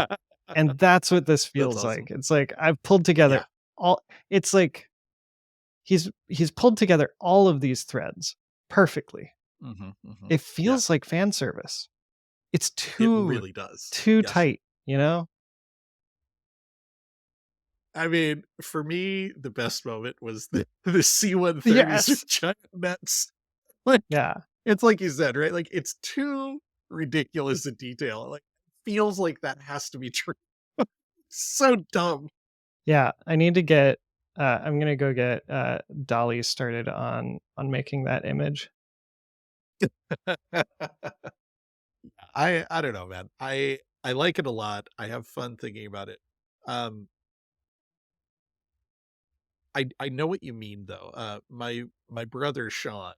And that's what this That's feels awesome. like. It's like I've pulled together Yeah. all it's like he's pulled together all of these threads perfectly. Mhm, mhm. It Yeah, feels like fan service. It's it too really does. too Yes. tight, you know? I mean, for me, the best moment was the C-130s Yes. with giant nets. Like, Yeah. it's like you said, right? Like, it's too ridiculous in detail. Like, feels like that has to be true. So dumb. Yeah, I need to get I'm gonna go get Dolly started on making that image. I don't know, man. I like it a lot. I have fun thinking about it. Um, I know what you mean though. My brother Sean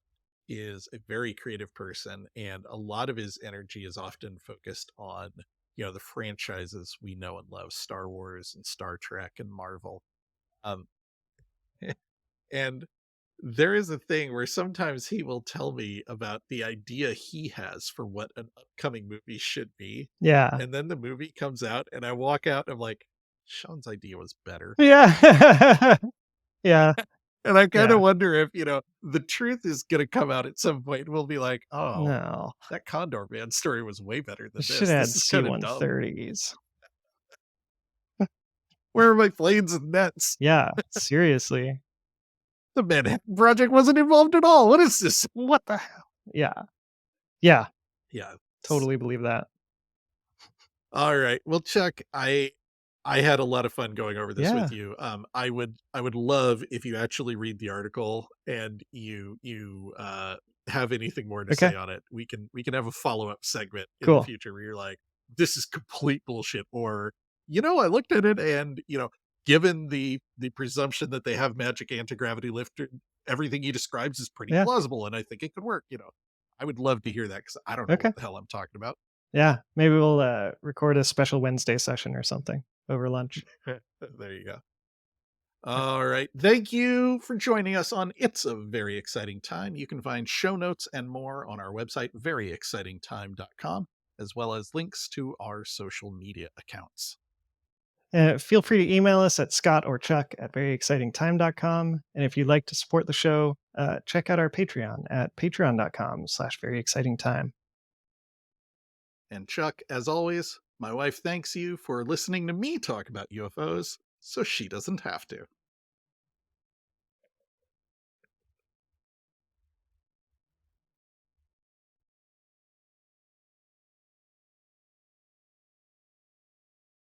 is a very creative person, and a lot of his energy is often focused on the franchises we know and love, Star Wars and Star Trek and Marvel. Um, and there is a thing where sometimes he will tell me about the idea he has for what an upcoming movie should be, Yeah. and then the movie comes out, and I walk out, and I'm like, Sean's idea was better. Yeah. Yeah. And I kind of Yeah. wonder if, the truth is going to come out at some point. We'll be like, oh, No. that Condor Man story was way better It than should this. have This had is kind of dumb. C-130s. Where are my planes and nets? Yeah, seriously. The Manhattan Project wasn't involved at all. What is this? What the hell? Yeah. Yeah, Yeah. totally believe that. All right. Well, Chuck, I had a lot of fun going over this with Yeah. you. I would love if you actually read the article and you have anything more to Okay, say on it. We can have a follow-up segment in the cool. future where you're like, this is complete bullshit, or I looked at it and given the presumption that they have magic anti-gravity lift, everything he describes is pretty Yeah, plausible and I think it could work. I would love to hear that because I don't know what okay. the hell I'm talking about. Yeah, maybe we'll, record a special Wednesday session or something over lunch. There you go. All right. Thank you for joining us on It's a Very Exciting Time. You can find show notes and more on our website, veryexcitingtime.com, as well as links to our social media accounts. Feel free to email us at Scott or Chuck at veryexcitingtime.com. And if you'd like to support the show, check out our Patreon at patreon.com/veryexcitingtime. And Chuck, as always, my wife thanks you for listening to me talk about UFOs so she doesn't have to.